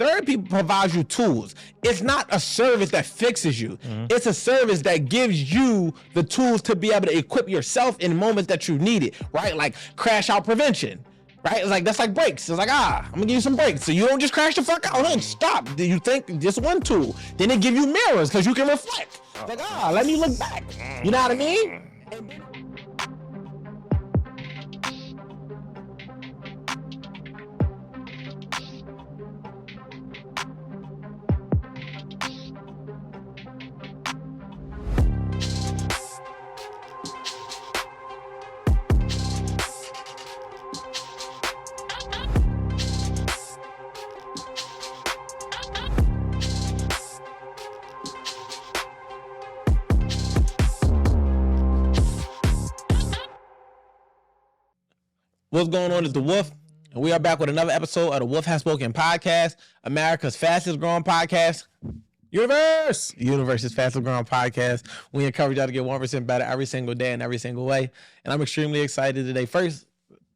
Therapy provides you tools. It's not a service that fixes you. It's a service that gives you the tools to be able to equip yourself in moments that you need it, right? Like crash out prevention, right? It's like, that's like brakes. It's like, I'm gonna give you some brakes. So you don't just crash the fuck out. Hey, stop. Do you think just one tool? Then they give you mirrors because you can reflect. Like, let me look back. You know what I mean? What's going on is the Wolf, and we are back with another episode of the Wolf Has Spoken podcast, America's fastest growing podcast. Universe's fastest growing podcast. We encourage y'all to get 1% better every single day in every single way. And I'm extremely excited today. First,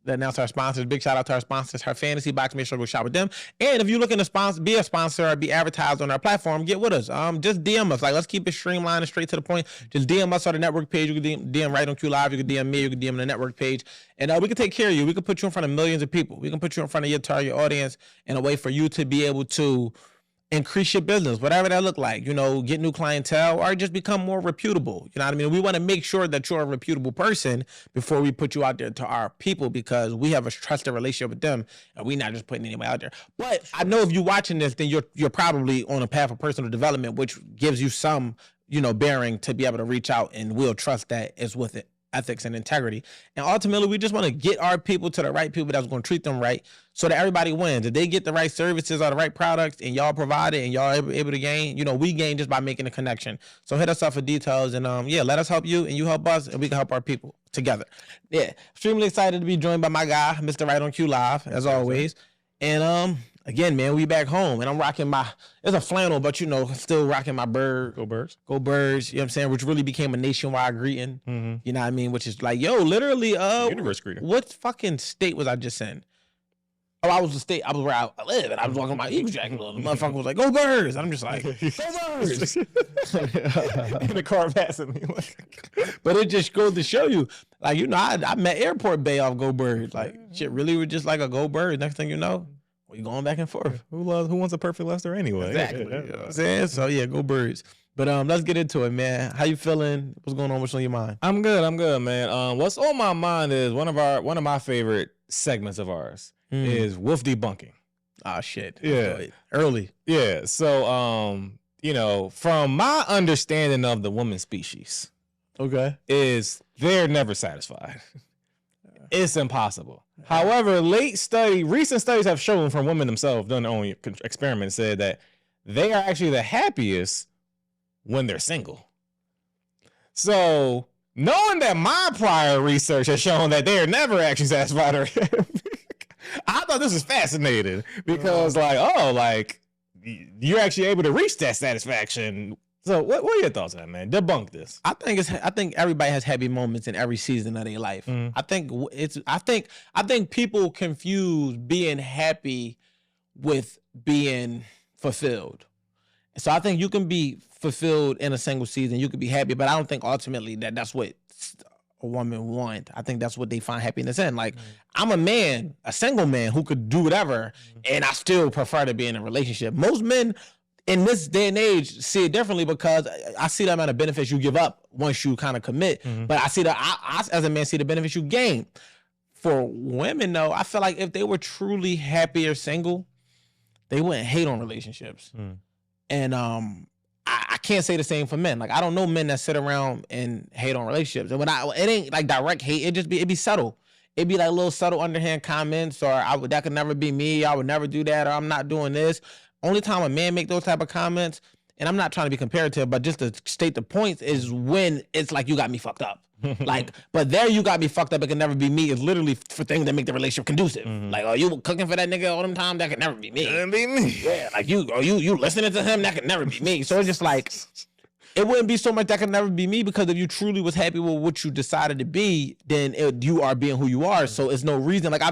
to announce our sponsors. Big shout out to our sponsors, Her Fantasy Box. Make sure to go shop with them. And if you're looking to be a sponsor or be advertised on our platform, get with us. Just DM us. Like, let's keep it streamlined and straight to the point. Just DM us on the network page. You can DM right on Q Live. You can DM me. You can DM the network page. And we can take care of you. We can put you in front of millions of people. We can put you in front of your target audience in a way for you to be able to increase your business, whatever that look like, get new clientele or just become more reputable. You know what I mean? We want to make sure that you're a reputable person before we put you out there to our people, because we have a trusted relationship with them and we're not just putting anybody out there. But I know if you're watching this, then you're probably on a path of personal development, which gives you some, bearing to be able to reach out, and we'll trust that it's with it. Ethics and integrity. And ultimately, we just want to get our people to the right people that's going to treat them right so that everybody wins. If they get the right services or the right products and y'all provide it and y'all able to gain, we gain just by making a connection. So hit us up for details and let us help you and you help us and we can help our people together. Yeah, extremely excited to be joined by my guy, Mr. Right on Q Live, as always. And again, man, we back home and I'm rocking it's a flannel, but still rocking my bird. Go Birds. Go Birds, you know what I'm saying? Which really became a nationwide greeting. You know what I mean? Which is like, literally, universe greeting. What fucking state was I just in? Oh, I was where I live, and I was walking with my Eagle jacket. The motherfucker was like, "Go Birds!" I'm just like, "Go Birds!" In the car passing me. But it just goes to show you, like, I met Airport Bay off Go Birds. Like, shit really was just like a Go Birds. Next thing you know, we going back and forth. Who wants a perfect Lester anyway? Exactly. You know what I'm saying? So yeah, Go Birds. But let's get into it, man. How you feeling? What's going on? What's on your mind? I'm good, man. What's on my mind is one of my favorite segments of ours is wolf debunking. Oh shit. Yeah. Early. Yeah. So from my understanding of the woman species, okay, is they're never satisfied. It's impossible. However, recent studies have shown from women themselves, done their own experiments, said that they are actually the happiest when they're single. So, knowing that my prior research has shown that they are never actually satisfied or happy, I thought this was fascinating because, you're actually able to reach that satisfaction. So, what are your thoughts on that, man? Debunk this. I think everybody has happy moments in every season of their life. I think people confuse being happy with being fulfilled. So I think you can be fulfilled in a single season. You could be happy, but I don't think ultimately that's what a woman wants. I think that's what they find happiness in. Like, I'm a man, a single man who could do whatever, and I still prefer to be in a relationship. Most men in this day and age see it differently because I see the amount of benefits you give up once you kind of commit. But I see I as a man see the benefits you gain. For women, though, I feel like if they were truly happy or single, they wouldn't hate on relationships. And I can't say the same for men. Like, I don't know men that sit around and hate on relationships. And it ain't like direct hate. It'd be subtle. It'd be like little subtle underhand comments, or that could never be me. I would never do that, or I'm not doing this. Only time a man make those type of comments, and I'm not trying to be comparative, but just to state the points, is when it's like, you got me fucked up. Like, but there you got me fucked up, it can never be me. It's literally for things that make the relationship conducive. Like, oh, you cooking for that nigga all them time? That could never be me. Couldn't be me. Yeah, like you listening to him? That could never be me. So it's just like, it wouldn't be so much that could never be me, because if you truly was happy with what you decided to be, then you are being who you are. So it's no reason. Like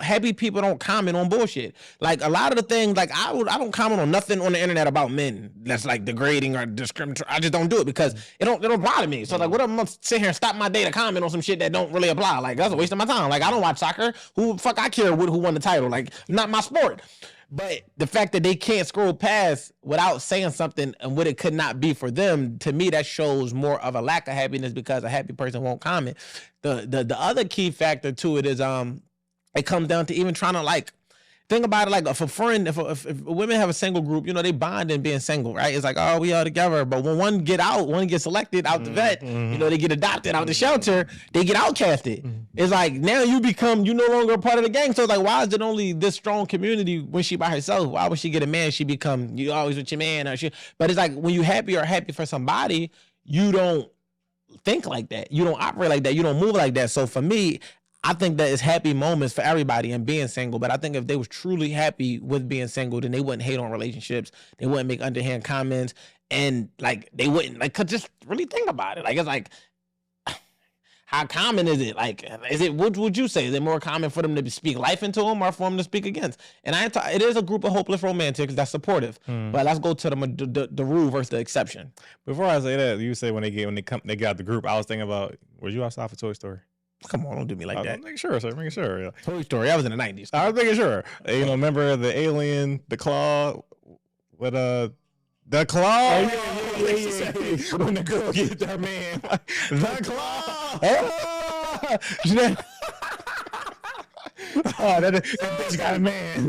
happy people don't comment on bullshit. Like a lot of the things, like I don't comment on nothing on the internet about men that's like degrading or discriminatory. I just don't do it because it don't bother me. So like, what if I'm gonna sit here and stop my day to comment on some shit that don't really apply? Like that's a waste of my time. Like I don't watch soccer. Who the fuck I care who won the title? Like not my sport. But the fact that they can't scroll past without saying something and what it could not be for them, to me, that shows more of a lack of happiness, because a happy person won't comment. The other key factor to it is it comes down to even trying to like think about it. Like if a friend, if women have a single group, you know, they bond in being single, right? It's like, oh, we all together. But when one gets selected out the vet, you know, they get adopted out the shelter, they get outcasted. It's like now you no longer a part of the gang. So it's like, why is it only this strong community when she by herself? Why would she get a man? She become, you always with your man or shit. But it's like when you happy for somebody, you don't think like that. You don't operate like that. You don't move like that. So for me, I think that it's happy moments for everybody in being single. But I think if they was truly happy with being single, then they wouldn't hate on relationships. They wouldn't make underhand comments. And like, they wouldn't like, cause just really think about it. Like, it's like, how common is it? Like, what would you say? Is it more common for them to speak life into them or for them to speak against? And it is a group of hopeless romantics that's supportive. But let's go to the rule versus the exception. Before I say that, you say when they get out the group, I was thinking about, were you outside for Toy Story? Come on, don't do me like that. I'm making sure, sir. Making sure. Yeah. Toy Story. I was in the 90s. I was making sure. You know, remember the alien, the claw, with the claw? Oh, yeah. When the girl gets her man, the claw. Oh, that bitch got a man.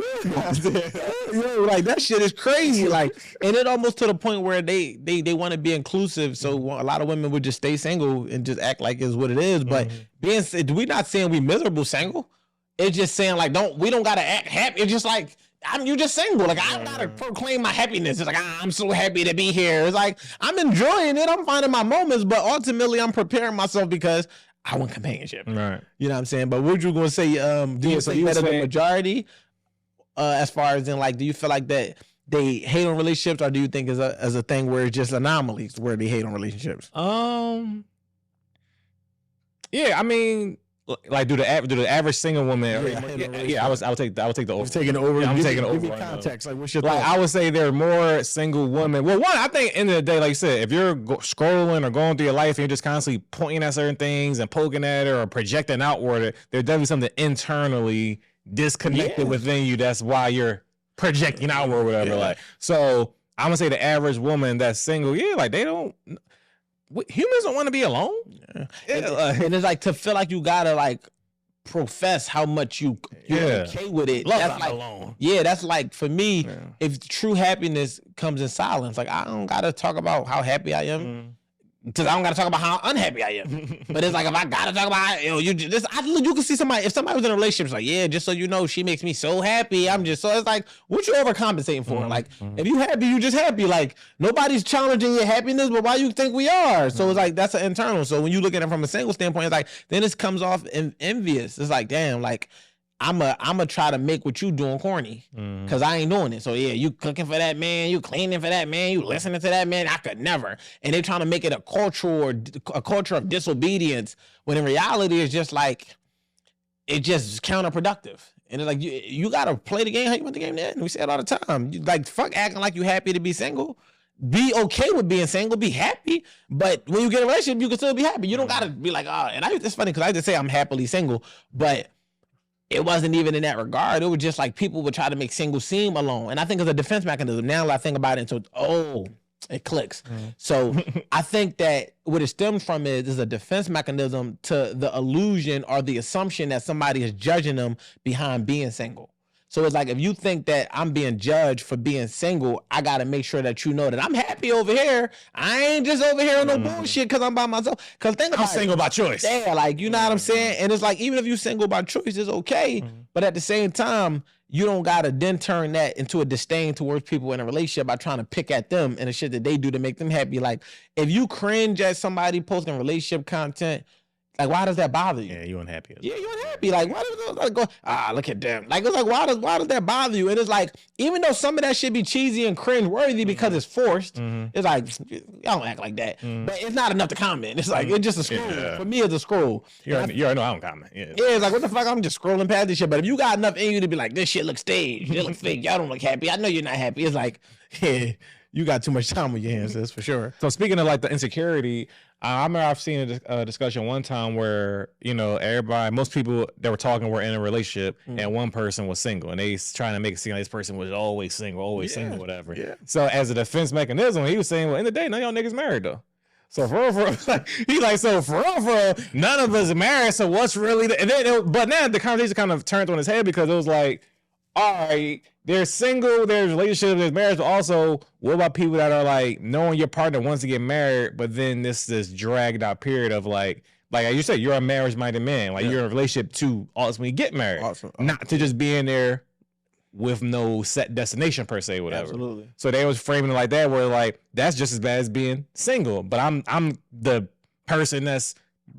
Yo, like that shit is crazy. Like, and it almost to the point where they want to be inclusive. So a lot of women would just stay single and just act like it's what it is. But we're not saying we miserable single. It's just saying like we don't gotta act happy. It's just like you just single. Like I gotta proclaim my happiness. It's like I'm so happy to be here. It's like I'm enjoying it. I'm finding my moments, but ultimately I'm preparing myself because I want companionship. Right. You know what I'm saying? But what you gonna say? Do you think that the majority, as far as in like, do you feel like that they hate on relationships, or do you think as a thing where it's just anomalies where they hate on relationships? Yeah, I mean, like do the average single woman? I would take the over. Taking the over. Yeah, I'm taking the over. Give me context. Like, what's your thought? I would say there are more single women. Well, one, I think at the end of the day, like you said, if you're scrolling or going through your life and you're just constantly pointing at certain things and poking at it or projecting outward, there's definitely something internally disconnected within you. That's why you're projecting outward or whatever. Like, so I'm gonna say the average woman that's single, like they don't. Humans don't want to be alone. And it's like to feel like you gotta like profess how much you're okay with it. That's like alone. Yeah, that's like for me, if true happiness comes in silence, like I don't gotta talk about how happy I am. Because I don't gotta talk about how unhappy I am. But it's like if I gotta talk about you can see somebody, if somebody was in a relationship, it's like, yeah, just so you know, she makes me so happy. It's like, what you overcompensating for? Like if you happy, you just happy. Like nobody's challenging your happiness, but why you think we are? So it's like that's an internal. So when you look at it from a single standpoint, it's like then this comes off envious. It's like, damn, like I'ma try to make what you doing corny because I ain't doing it. So yeah, you cooking for that man, you cleaning for that man, you listening to that man. I could never. And they trying to make it a culture of disobedience when in reality it's just like it's just counterproductive. And it's like you gotta play the game how you want the game to end. We say it all the time. Like fuck acting like you happy to be single. Be okay with being single, be happy, but when you get in a relationship, you can still be happy. You don't gotta be like, and it's funny because I just say I'm happily single, but it wasn't even in that regard. It was just like people would try to make single seem alone. And I think it's a defense mechanism. Now I think about it, it clicks. So I think that what it stems from is a defense mechanism to the illusion or the assumption that somebody is judging them behind being single. So it's like, if you think that I'm being judged for being single, I got to make sure that you know that I'm happy over here. I ain't just over here on no bullshit because I'm by myself. Because think about I'm single by choice. Yeah, like, you know what I'm saying? And it's like, even if you single by choice, it's okay. But at the same time, you don't got to then turn that into a disdain towards people in a relationship by trying to pick at them and the shit that they do to make them happy. Like, if you cringe at somebody posting relationship content, Like, why does that bother you? Yeah, you unhappy. Yeah, you're unhappy. Like, why does it go? Look at them. Like, it's like, why does that bother you? And it's like, even though some of that shit be cheesy and cringe worthy because it's forced, it's like, y'all don't act like that. But it's not enough to comment. It's like, it's just a scroll. Yeah. For me, it's a scroll. You already know I don't comment. Yeah. Yeah, it's like, what the fuck? I'm just scrolling past this shit. But if you got enough in you to be like, this shit looks staged, it looks fake, y'all don't look happy, I know you're not happy. It's like, yeah, you got too much time on your hands, sis, for sure. So speaking of like the insecurity, I remember I've seen a discussion one time where, most people that were talking were in a relationship and one person was single and they trying to make it seem like this person was always single, whatever. Yeah. So as a defense mechanism, he was saying, well, in the day, none of y'all niggas married though. So for real, none of us married. So what's really but now the conversation kind of turned on his head because it was like, all right, they're single, there's relationships, there's marriage, but also what about people that are like knowing your partner wants to get married, but then this dragged out period of like you said, you're a marriage-minded man, like you're in a relationship to ultimately get married, not to just be in there with no set destination per se, whatever. Absolutely. So they was framing it like that, where like that's just as bad as being single, but I'm the person that's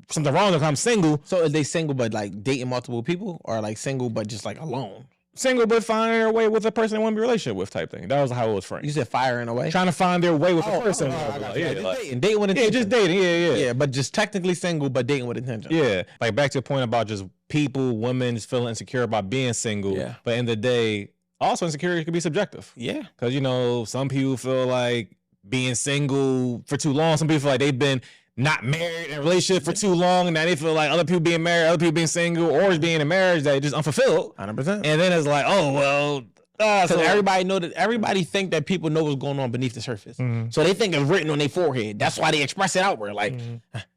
something wrong if I'm single. So is they single but like dating multiple people, or like single but just like alone? Single but finding their way with a person they want to be in a relationship with type thing. That was how it was framed. You said firing away? Trying to find their way with a person. Dating with intention. Yeah, just dating. Yeah, but just technically single but dating with intention. Yeah. Like back to your point about just people, women feeling insecure about being single. Yeah. But in the day, also insecurity can be subjective. Yeah. Because, some people feel like being single for too long. Some people feel like they've been not married in a relationship for too long, and now they feel like other people being married, other people being single, or is being in marriage that just unfulfilled. 100%. And then it's like, oh well, so everybody think that people know what's going on beneath the surface. So they think it's written on their forehead. That's why they express it outward. Like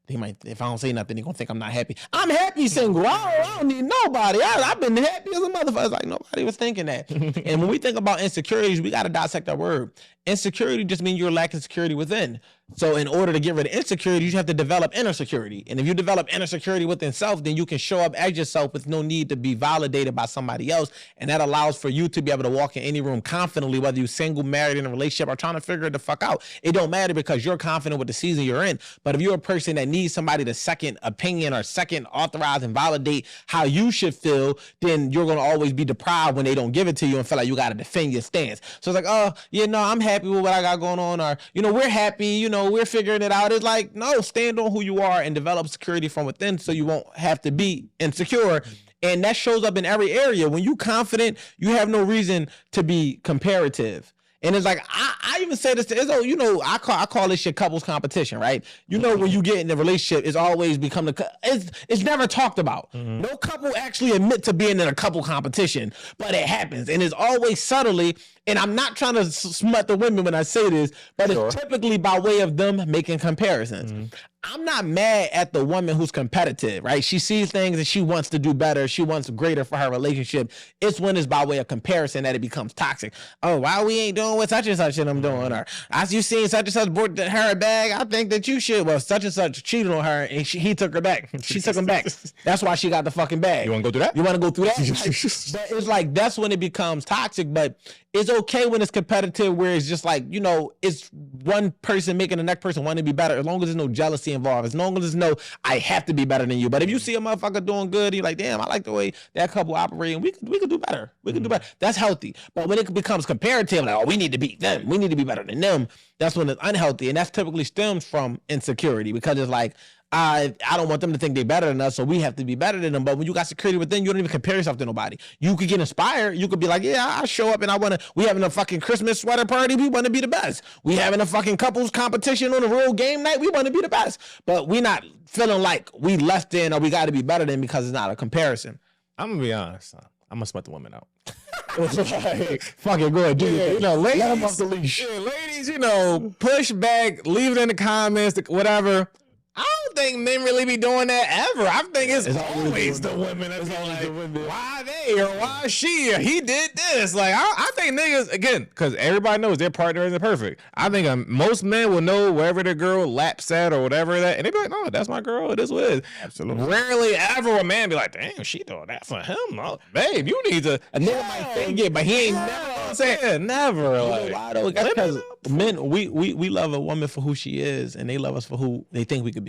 they might, if I don't say nothing, they're gonna think I'm not happy. I'm happy single. I don't need nobody. I've been happy as a motherfucker. It's like nobody was thinking that. And when we think about insecurities, we gotta dissect that word. Insecurity just means you're lacking security within. So in order to get rid of insecurity, you have to develop inner security. And if you develop inner security within self, then you can show up as yourself with no need to be validated by somebody else. And that allows for you to be able to walk in any room confidently, whether you're single, married, in a relationship, or trying to figure it the fuck out. It don't matter because you're confident with the season you're in. But if you're a person that needs somebody to second opinion or second authorize and validate how you should feel, then you're going to always be deprived when they don't give it to you and feel like you got to defend your stance. So it's like, I'm happy with what I got going on, or, we're happy, we're figuring it out. It's like, no, stand on who you are and develop security from within so you won't have to be insecure. And that shows up in every area. When you confident, you have no reason to be comparative. And it's like, I even say this to Izzo, I call this shit couples competition, right? When you get in a relationship, it's always become it's never talked about. No couple actually admit to being in a couple competition, but it happens. And it's always subtly, and I'm not trying to smut the women when I say this, but it's typically by way of them making comparisons. I'm not mad at the woman who's competitive, right? She sees things and she wants to do better. She wants greater for her relationship. It's when it's by way of comparison that it becomes toxic. Oh, why we ain't doing what such and such and I'm doing? Or as you seen such and such bought her a bag, I think that you should. Well, such and such cheated on her and he took her back. She took him back. That's why she got the fucking bag. You want to go through that? You want to go through that? But it's like, that's when it becomes toxic. But it's okay when it's competitive, where it's just like, it's one person making the next person want to be better, as long as there's no jealousy involved, as long as there's no, I have to be better than you. But if you see a motherfucker doing good, you're like, damn, I like the way that couple operating. We could do better. We could do better. That's healthy. But when it becomes comparative, like, we need to beat them, we need to be better than them, that's when it's unhealthy. And that's typically stems from insecurity, because it's like, I don't want them to think they're better than us, so we have to be better than them. But when you got security within, you don't even compare yourself to nobody. You could get inspired. You could be like, yeah, I show up and we having a fucking Christmas sweater party. We want to be the best. We having a fucking couples competition on a real game night. We want to be the best. But we not feeling like we left in or we got to be better than, because it's not a comparison. I'm going to be honest. I'm going to smut the women out. Like, fuck it, go ahead, do ladies, let them off the leash. Yeah, ladies, push back, leave it in the comments, whatever. I don't think men really be doing that ever. I think it's always the women that's like, why they or why she or he did this. Like, I think niggas, again, because everybody knows their partner isn't perfect. I think most men will know wherever their girl laps at or whatever that, and they be like, no, that's my girl. It is what it is. Absolutely. Rarely ever a man be like, damn, she doing that for him. No, babe, you need to. A nigga might think it, but he ain't never saying never. Like, why though? Because men, we love a woman for who she is, and they love us for who they think we could be.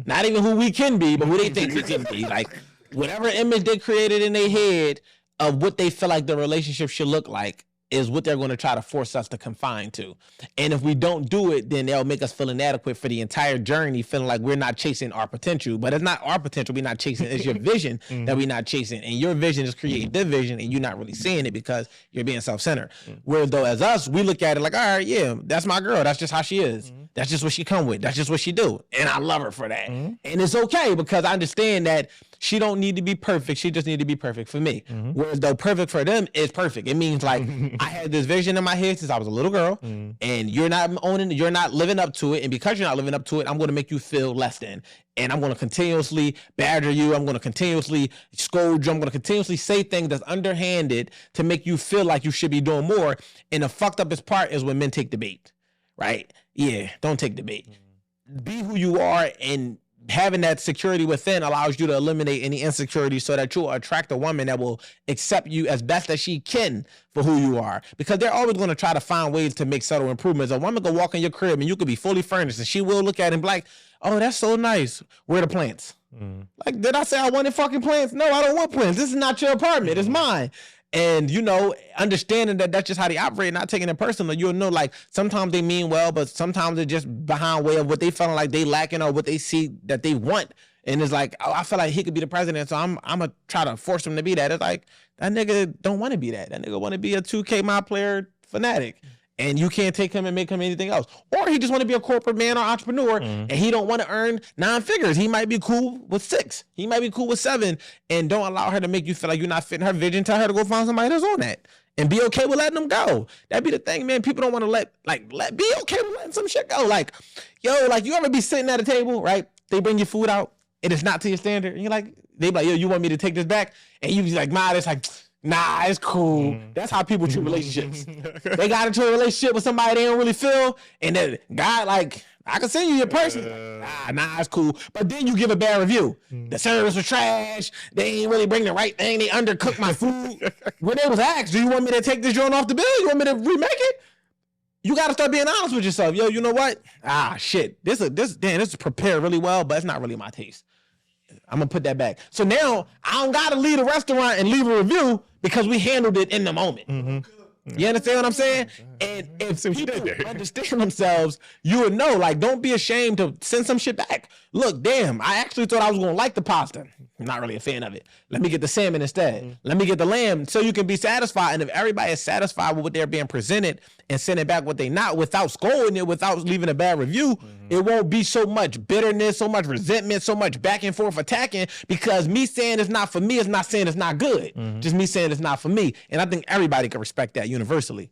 Not even who we can be, but who they think we can be. Like whatever image they created in their head of what they feel like the relationship should look like is what they're going to try to force us to confine to. And if we don't do it, then they'll make us feel inadequate for the entire journey, feeling like we're not chasing our potential. But it's not our potential we're not chasing. It's your vision that we're not chasing. And your vision is creating their vision, and you're not really seeing it because you're being self-centered. Whereas though as us, we look at it like, all right, yeah, that's my girl. That's just how she is. That's just what she come with. That's just what she do. And I love her for that. And it's okay because I understand that she don't need to be perfect. She just need to be perfect for me. Whereas though perfect for them is perfect. It means like I had this vision in my head since I was a little girl, and you're not owning it, you're not living up to it. And because you're not living up to it, I'm going to make you feel less than. And I'm going to continuously badger you. I'm going to continuously scold you. I'm going to continuously say things that's underhanded to make you feel like you should be doing more. And the fucked upest part is when men take the bait, right? Yeah, don't take the bait. Be who you are, and having that security within allows you to eliminate any insecurity so that you'll attract a woman that will accept you as best as she can for who you are. Because they're always going to try to find ways to make subtle improvements. A woman can walk in your crib and you could be fully furnished and she will look at it and be like, oh, that's so nice. Where are the plants? Like, did I say I wanted fucking plants? No, I don't want plants. This is not your apartment. It's mine. And, you know, understanding that that's just how they operate, not taking it personal, you'll know, like, sometimes they mean well, but sometimes they're just behind way of what they feeling like they lacking or what they see that they want. And it's like, oh, I feel like he could be the president, so I'm going to try to force him to be that. It's like, that nigga don't want to be that. That nigga want to be a 2K my player fanatic. And you can't take him and make him anything else. Or he just want to be a corporate man or entrepreneur, and he don't want to earn 9 figures. He might be cool with 6. He might be cool with 7. And don't allow her to make you feel like you're not fitting her vision. Tell her to go find somebody that's on that. And be okay with letting them go. That'd be the thing, man. People don't want to be okay with letting some shit go. Like, yo, like, you ever be sitting at a table, right? They bring your food out, and it's not to your standard. And you're like, they be like, yo, you want me to take this back? And you be like, nah, it's like, nah, it's cool. That's how people treat relationships. They got into a relationship with somebody they don't really feel, and then God, like, I can send you your person. Nah, it's cool. But then you give a bad review. The service was trash. They ain't really bring the right thing. They undercooked my food. When they was asked, do you want me to take this joint off the bill? You want me to remake it? You got to start being honest with yourself. Yo, you know what? Shit. This is prepared really well, but it's not really my taste. I'm going to put that back. So now I don't got to leave a restaurant and leave a review because we handled it in the moment. You understand what I'm saying? And if people understand themselves, you would know, like, don't be ashamed to send some shit back. Look, damn, I actually thought I was going to like the pasta. I'm not really a fan of it. Let me get the salmon instead. Let me get the lamb so you can be satisfied. And if everybody is satisfied with what they're being presented and sending back what they not without scolding it, without leaving a bad review, it won't be so much bitterness, so much resentment, so much back and forth attacking, because me saying it's not for me is not saying it's not good. Just me saying it's not for me. And I think everybody can respect that universally.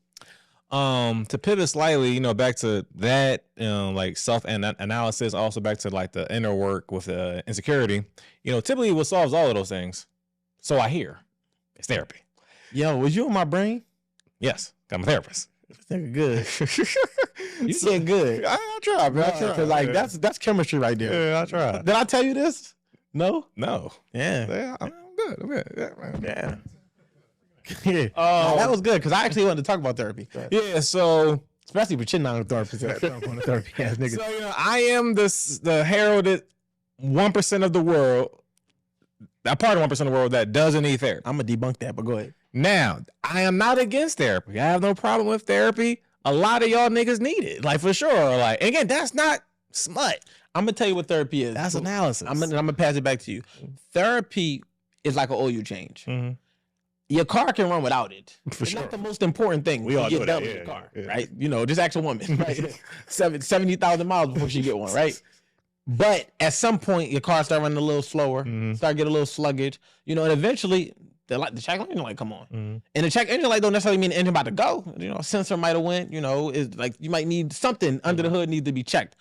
To pivot slightly, you know, back to that, like self-analysis, also back to like the inner work with insecurity, you know, typically what solves all of those things, so I hear, it's therapy. Yo, was you in my brain? Yes, I'm a therapist. Good. You said good. I try, man. I try. Cause like that's chemistry right there. Yeah, I try. Did I tell you this? No. Yeah, I'm good. Yeah. That was good because I actually wanted to talk about therapy. Yeah, so especially for chin on therapy ass niggas. So, you know, I am the heralded 1% of the world, that part of 1% of the world that doesn't need therapy. I'm gonna debunk that, but go ahead. Now, I am not against therapy. I have no problem with therapy. A lot of y'all niggas need it, like, for sure. Like, again, that's not smut. I'm gonna tell you what therapy is. That's analysis. I'm gonna pass it back to you. Therapy is like an oil change. Your car can run without it. It's not the most important thing. We all get know done that. with your car, right? You know, just ask a woman, right? 70,000 miles before she get one, right? But at some point, your car start running a little slower, start getting a little sluggish, you know, and eventually the check engine light come on. And the check engine light don't necessarily mean the engine about to go. You know, a sensor might have went, you know, is like you might need something under the hood needs to be checked.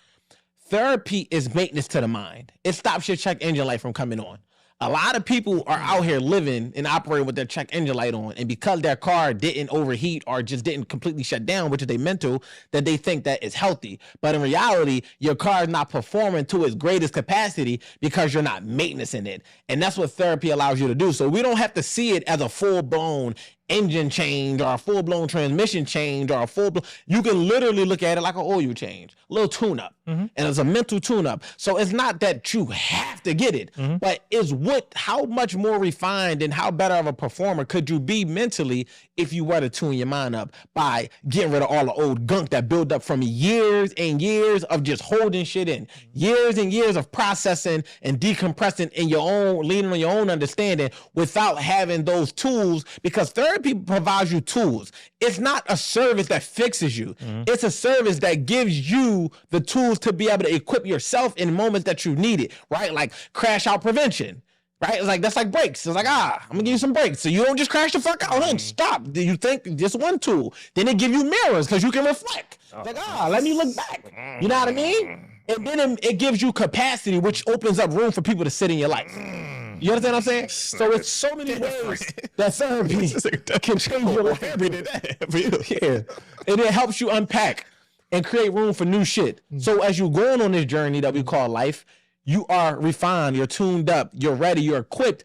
Therapy is maintenance to the mind. It stops your check engine light from coming on. A lot of people are out here living and operating with their check engine light on, and because their car didn't overheat or just didn't completely shut down, which they meant to, that they think that is healthy. But in reality, your car is not performing to its greatest capacity because you're not maintaining it. And that's what therapy allows you to do. So we don't have to see it as a full-blown engine change or a full-blown transmission change or a full-blown, you can literally look at it like an oil change, a little tune-up. And it's a mental tune-up. So it's not that you have to get it, but it's how much more refined and how better of a performer could you be mentally if you were to tune your mind up by getting rid of all the old gunk that built up from years and years of just holding shit in, years and years of processing and decompressing in your own, leaning on your own understanding without having those tools, because therapy provides you tools. It's not a service that fixes you. It's a service that gives you the tools to be able to equip yourself in moments that you need it, right? Like crash out prevention, right? It's like, that's like brakes. It's like, I'm gonna give you some brakes so you don't just crash the fuck out and stop. Do you think just one tool? Then they give you mirrors because you can reflect. It's like, let me look back. You know what I mean? And then it gives you capacity, which opens up room for people to sit in your life. You understand what I'm saying? So it's so many ways that therapy can change your life. Yeah. And it helps you unpack and create room for new shit. So as you're going on this journey that we call life, you are refined, you're tuned up, you're ready, you're equipped,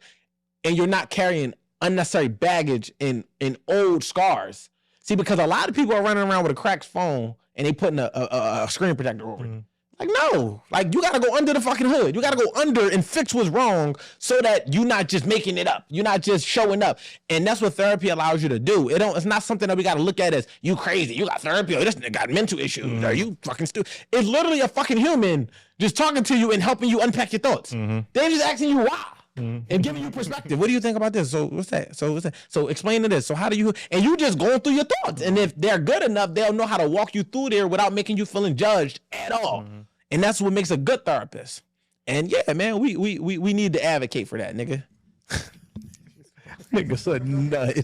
and you're not carrying unnecessary baggage in old scars. See, because a lot of people are running around with a cracked phone and they putting a screen protector over it. Like, no, like you gotta go under the fucking hood. You gotta go under and fix what's wrong so that you're not just making it up. You're not just showing up. And that's what therapy allows you to do. It's not something that we gotta look at as you crazy, you got therapy, or this nigga got mental issues, or you fucking stupid. It's literally a fucking human just talking to you and helping you unpack your thoughts. They're just asking you why. And giving you perspective. What do you think about this? So what's that? So explain to this. So how do you, and you just going through your thoughts. And if they're good enough, they'll know how to walk you through there without making you feeling judged at all. And that's what makes a good therapist. And yeah, man, we need to advocate for that, nigga. Nigga, so nut.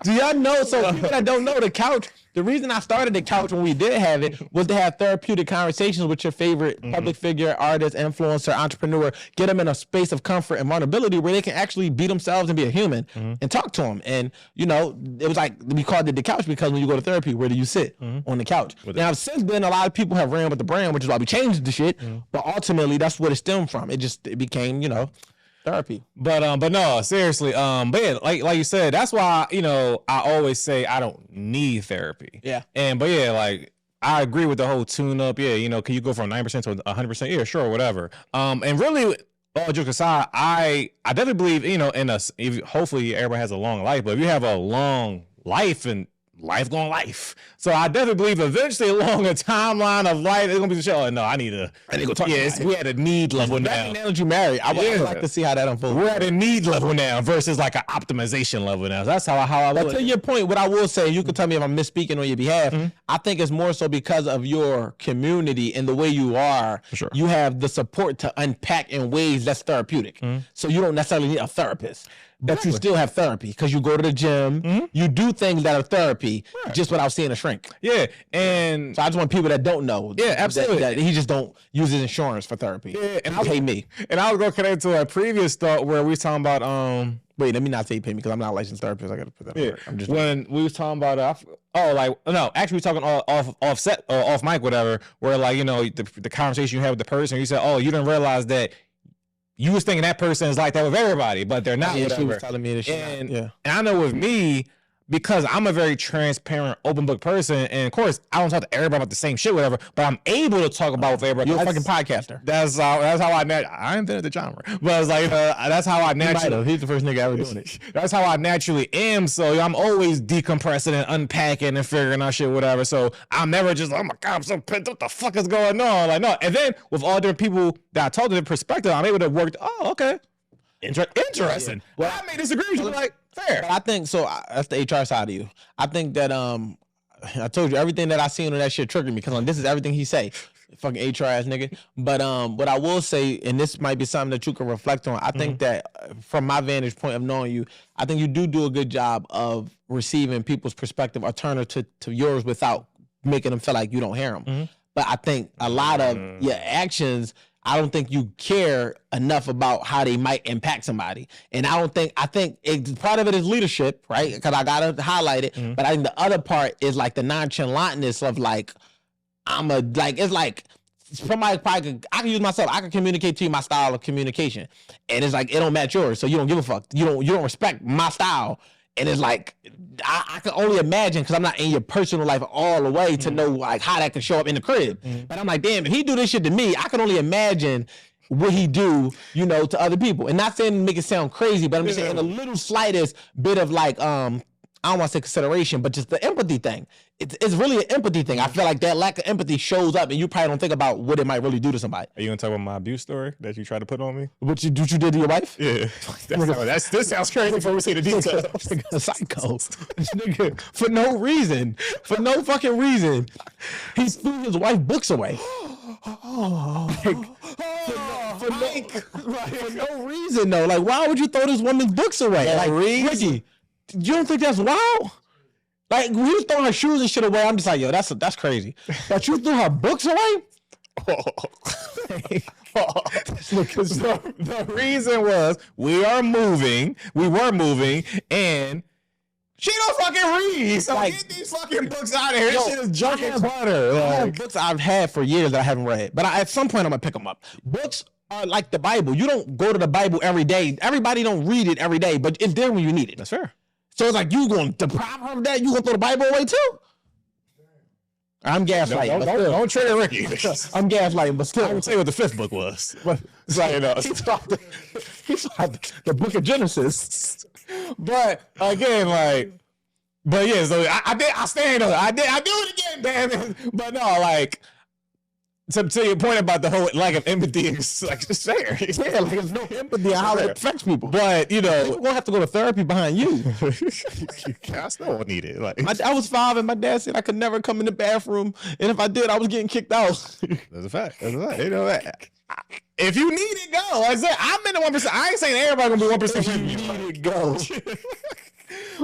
Do y'all know? So people that don't know, the couch, the reason I started the couch when we did have it was to have therapeutic conversations with your favorite public figure, artist, influencer, entrepreneur, get them in a space of comfort and vulnerability where they can actually be themselves and be a human and talk to them. And, you know, it was like, we called it the couch because when you go to therapy, where do you sit? On the couch. Now, since then, a lot of people have ran with the brand, which is why we changed the shit. But ultimately, that's what it stemmed from. It became, you know, therapy. But no, seriously, but yeah, like you said, that's why, you know, I always say I don't need therapy. Yeah. But yeah, like I agree with the whole tune up. Yeah, you know, can you go from 9% to 100%? Yeah, sure, whatever. And really, all jokes aside, I definitely believe, you know, in us. Hopefully, everybody has a long life, but if you have a long life and life going life. So I definitely believe eventually along a timeline of life, it's gonna be the show. No, I need to go talk. Yeah, we at a need level now. Now that you married, I would like to see how that unfolds. We're at a need level now versus like an optimization level now. So that's how I look. To your point, what I will say, you can tell me if I'm misspeaking on your behalf. I think it's more so because of your community and the way you are. For sure. You have the support to unpack in ways that's therapeutic. So you don't necessarily need a therapist. But you still have therapy because you go to the gym, you do things that are therapy just without seeing a shrink. Yeah, and so I just want people that don't know. Yeah, absolutely. That he just don't use his insurance for therapy. Yeah, and pay me. And I was gonna connect to a previous thought where we was talking about Wait, let me not say pay me because I'm not a licensed therapist. I gotta put that. Yeah, I'm just when we was talking about actually we was talking off mic, whatever. Where like, you know, the conversation you had with the person, you said, oh, you didn't realize that. You was thinking that person is like that with everybody, but they're not. Yeah, she was telling me that and I know with me, because I'm a very transparent, open book person, and of course, I don't talk to everybody about the same shit, whatever, but I'm able to talk about with everybody. You're a fucking podcaster. That's how I invented the genre. But it's like, that's how I naturally... He's the first nigga ever doing it. That's how I naturally am, so I'm always decompressing and unpacking and figuring out shit, whatever, so I'm never just, oh my God, I'm so pissed, what the fuck is going on? Like, no, and then with all different people that I talk to, their perspective, I'm able to work, oh, okay. Interesting. Yeah. Well, I may disagree with you, but like, fair. But I think so. That's the HR side of you. I think that I told you everything that I seen on that shit triggered me because this is everything he say. Fucking HR ass nigga. But what I will say, and this might be something that you can reflect on. I think that from my vantage point of knowing you, I think you do a good job of receiving people's perspective alternative to yours without making them feel like you don't hear them. But I think a lot of your actions, I don't think you care enough about how they might impact somebody. And I think part of it is leadership, right? Because I got to highlight it. But I think the other part is like the nonchalantness of like, it's like somebody probably I can use myself. I can communicate to you my style of communication. And it's like, it don't match yours. So you don't give a fuck. You don't respect my style. And it's like, I can only imagine, because I'm not in your personal life all the way to know like how that can show up in the crib. But I'm like, damn, if he do this shit to me, I can only imagine what he do, you know, to other people. And not saying to make it sound crazy, but I'm just saying a little slightest bit of like, I don't want to say consideration, but just the empathy thing. It's really an empathy thing. I feel like that lack of empathy shows up, and you probably don't think about what it might really do to somebody. Are you gonna talk about my abuse story that you tried to put on me? What you did to your wife? Yeah, this sounds crazy before we see the details. A psycho. This nigga, for no reason, for no fucking reason, he threw his wife books away. Like, for no reason though. Like, why would you throw this woman's books away? Like, Ricky, you don't think that's wild? Like, when he was throwing her shoes and shit away, I'm just like, yo, that's crazy. But you threw her books away? The reason was we were moving, and she don't fucking read. So Like, get these fucking books out of here. This shit is junk and butter. butter. I have books I've had for years that I haven't read, but at some point I'm gonna pick them up. Books are like the Bible. You don't go to the Bible every day. Everybody don't read it every day, but it's there when you need it. That's fair. So it's like, you gonna deprive her of that? You gonna throw the Bible away too? I'm gaslighting. Don't trigger Ricky. I'm gaslighting, but still. I can tell you what the fifth book was. It's like, he's the book of Genesis. But again, like, but yeah, so I stand on it. I do it again, damn it. But no, like, to your point about the whole lack of empathy, it's like, just fair. Yeah, like, there's no empathy on how it affects people. But, you know, we're gonna have to go to therapy behind you. I still need it. Like, I was 5 and my dad said I could never come in the bathroom, and if I did, I was getting kicked out. That's a fact. You know that. If you need it, go. I said, I'm in the 1%. I ain't saying everybody gonna be 1%. If you need it, go.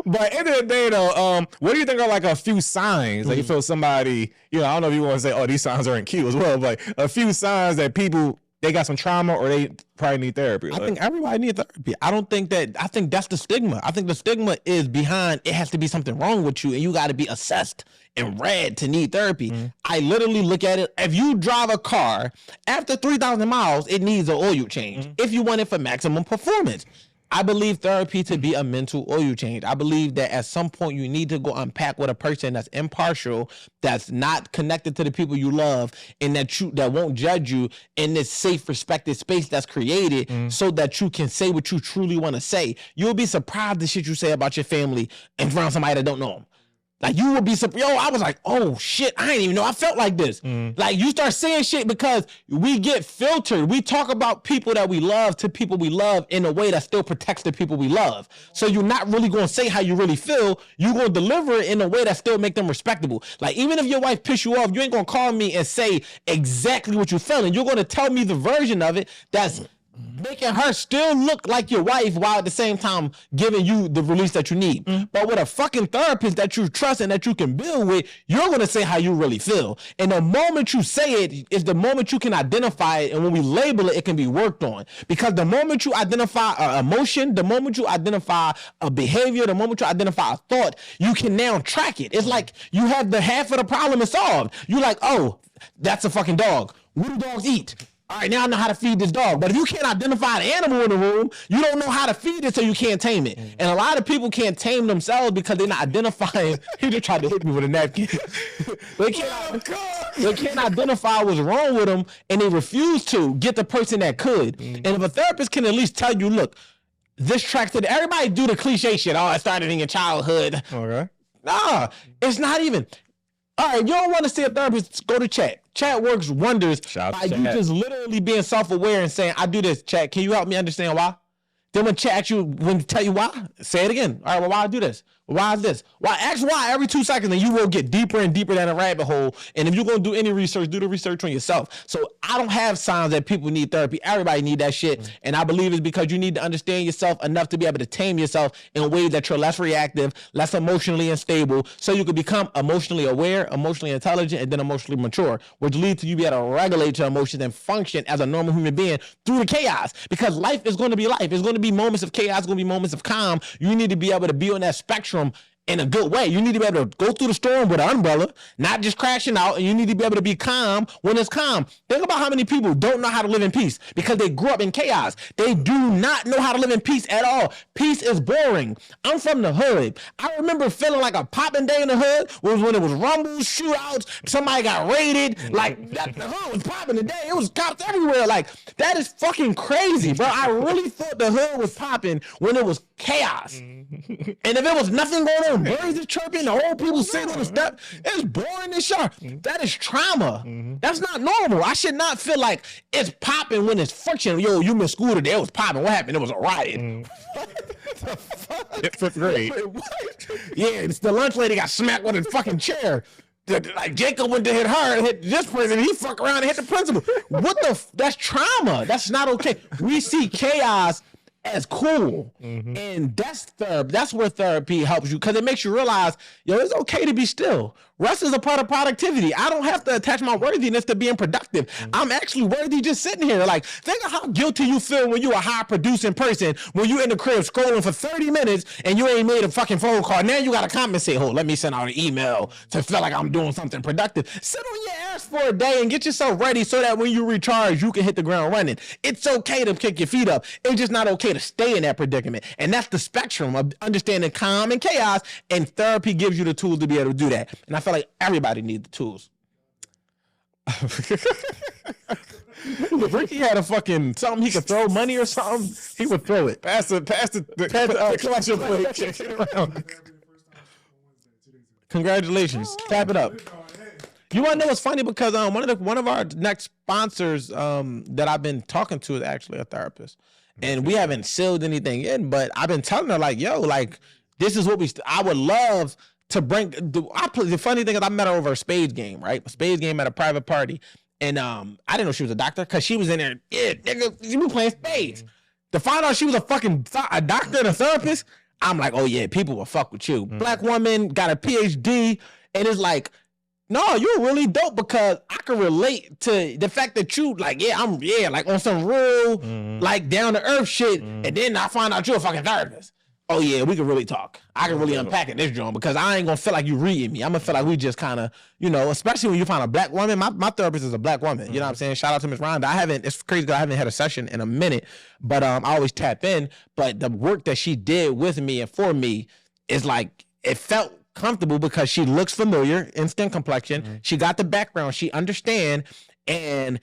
But end of the day, though, what do you think are like a few signs that you feel somebody, you know, I don't know if you want to say, oh, these signs aren't cute as well, but a few signs that people, they got some trauma or they probably need therapy. I think everybody needs therapy. I think that's the stigma. I think the stigma is behind, it has to be something wrong with you and you got to be assessed and read to need therapy. I literally look at it, if you drive a car, after 3,000 miles, it needs an oil change if you want it for maximum performance. I believe therapy to be a mental oil change. I believe that at some point you need to go unpack with a person that's impartial, that's not connected to the people you love, and that won't judge you in this safe, respected space that's created so that you can say what you truly want to say. You'll be surprised the shit you say about your family in front of somebody that don't know them. Like, you would be surprised. Yo, I was like, oh shit, I didn't even know I felt like this. Like, you start saying shit because we get filtered. We talk about people that we love to people we love in a way that still protects the people we love. So you're not really going to say how you really feel. You're going to deliver it in a way that still make them respectable. Like, even if your wife piss you off, you ain't going to call me and say exactly what you're feeling. You're going to tell me the version of it that's making her still look like your wife while at the same time giving you the release that you need. But with a fucking therapist that you trust and that you can build with, you're going to say how you really feel. And the moment you say it is the moment you can identify it. And when we label it, it can be worked on. Because the moment you identify an emotion, the moment you identify a behavior, the moment you identify a thought, you can now track it. It's like you have the half of the problem is solved. You're like, oh, that's a fucking dog. What do dogs eat? All right, now I know how to feed this dog. But if you can't identify the animal in the room, you don't know how to feed it, so you can't tame it. And a lot of people can't tame themselves because they're not identifying. He just tried to hit me with a napkin. They can't identify what's wrong with them, and they refuse to get the person that could. And if a therapist can at least tell you, look, this tracks to everybody do the cliche shit. Oh, it started in your childhood. Okay. Nah, it's not even. All right, you don't want to see a therapist, go to chat. Chat works wonders by you just literally being self-aware and saying, I do this, chat. Can you help me understand why? Then when chat when tell you why, say it again. All right, well, why I do this? Why is this? Why? Ask why every 2 seconds, and you will get deeper and deeper down a rabbit hole. And if you're going to do any research, do the research on yourself. So I don't have signs that people need therapy. Everybody need that shit. And I believe it's because you need to understand yourself enough to be able to tame yourself in ways that you're less reactive, less emotionally unstable, so you can become emotionally aware, emotionally intelligent, and then emotionally mature, which leads to you be able to regulate your emotions and function as a normal human being through the chaos. Because life is going to be life. It's going to be moments of chaos, it's going to be moments of calm. You need to be able to be on that spectrum in a good way. You need to be able to go through the storm with an umbrella, not just crashing out, and you need to be able to be calm when it's calm. Think about how many people don't know how to live in peace because they grew up in chaos. They do not know how to live in peace at all. Peace is boring. I'm from the hood. I remember feeling like a popping day in the hood was when it was rumbles, shootouts, somebody got raided. Like, the hood was popping today. It was cops everywhere. Like, that is fucking crazy, bro. I really thought the hood was popping when it was chaos. And if it was nothing going on, birds are chirping, the old people sitting on the step, it's boring as sharp. That is trauma. That's not normal. I should not feel like it's popping when it's friction. Yo, you missed school today. It was popping. What happened? It was a riot. Fifth grade. Yeah, it's the lunch lady got smacked with a fucking chair. Like Jacob went to hit her and hit this person. He fuck around and hit the principal. What the? That's trauma. That's not okay. We see chaos as cool, and that's where therapy helps you because it makes you realize, yo, it's okay to be still. Rest is a part of productivity. I don't have to attach my worthiness to being productive. I'm actually worthy just sitting here. Like, think of how guilty you feel when you're a high producing person, when you in the crib scrolling for 30 minutes and you ain't made a fucking phone call. Now you got to compensate. Oh, let me send out an email to feel like I'm doing something productive. Sit on your ass for a day and get yourself ready so that when you recharge, you can hit the ground running. It's okay to kick your feet up. It's just not okay to stay in that predicament. And that's the spectrum of understanding calm and chaos. And therapy gives you the tools to be able to do that. And I feel like everybody needs the tools. If Ricky had a fucking something he could throw money or something, he would throw it. Pass the collection plate. Congratulations. Tap it up. You want to know what's funny? Because one of our next sponsors that I've been talking to is actually a therapist. And we haven't sealed anything in, but I've been telling her, like, yo, like, this is what I would love to bring. The funny thing is I met her over a spades game, right? A spades game at a private party. And I didn't know she was a doctor because she was in there. Yeah, nigga, she was playing spades. To find out she was a doctor and a therapist, I'm like, oh yeah, people will fuck with you. Black woman, got a PhD, and it's like, no, you're really dope because I can relate to the fact that you like, like on some real, like down to earth shit, and then I find out you're a fucking therapist. Oh yeah, we can really talk. I can really unpack it this joint because I ain't gonna feel like you reading me. I'm gonna feel like we just kind of, especially when you find a black woman. My therapist is a black woman. You know what I'm saying? Shout out to Miss Rhonda. It's crazy because I haven't had a session in a minute, but I always tap in. But the work that she did with me and for me is like, it felt comfortable because she looks familiar in skin complexion. She got the background. She understand, and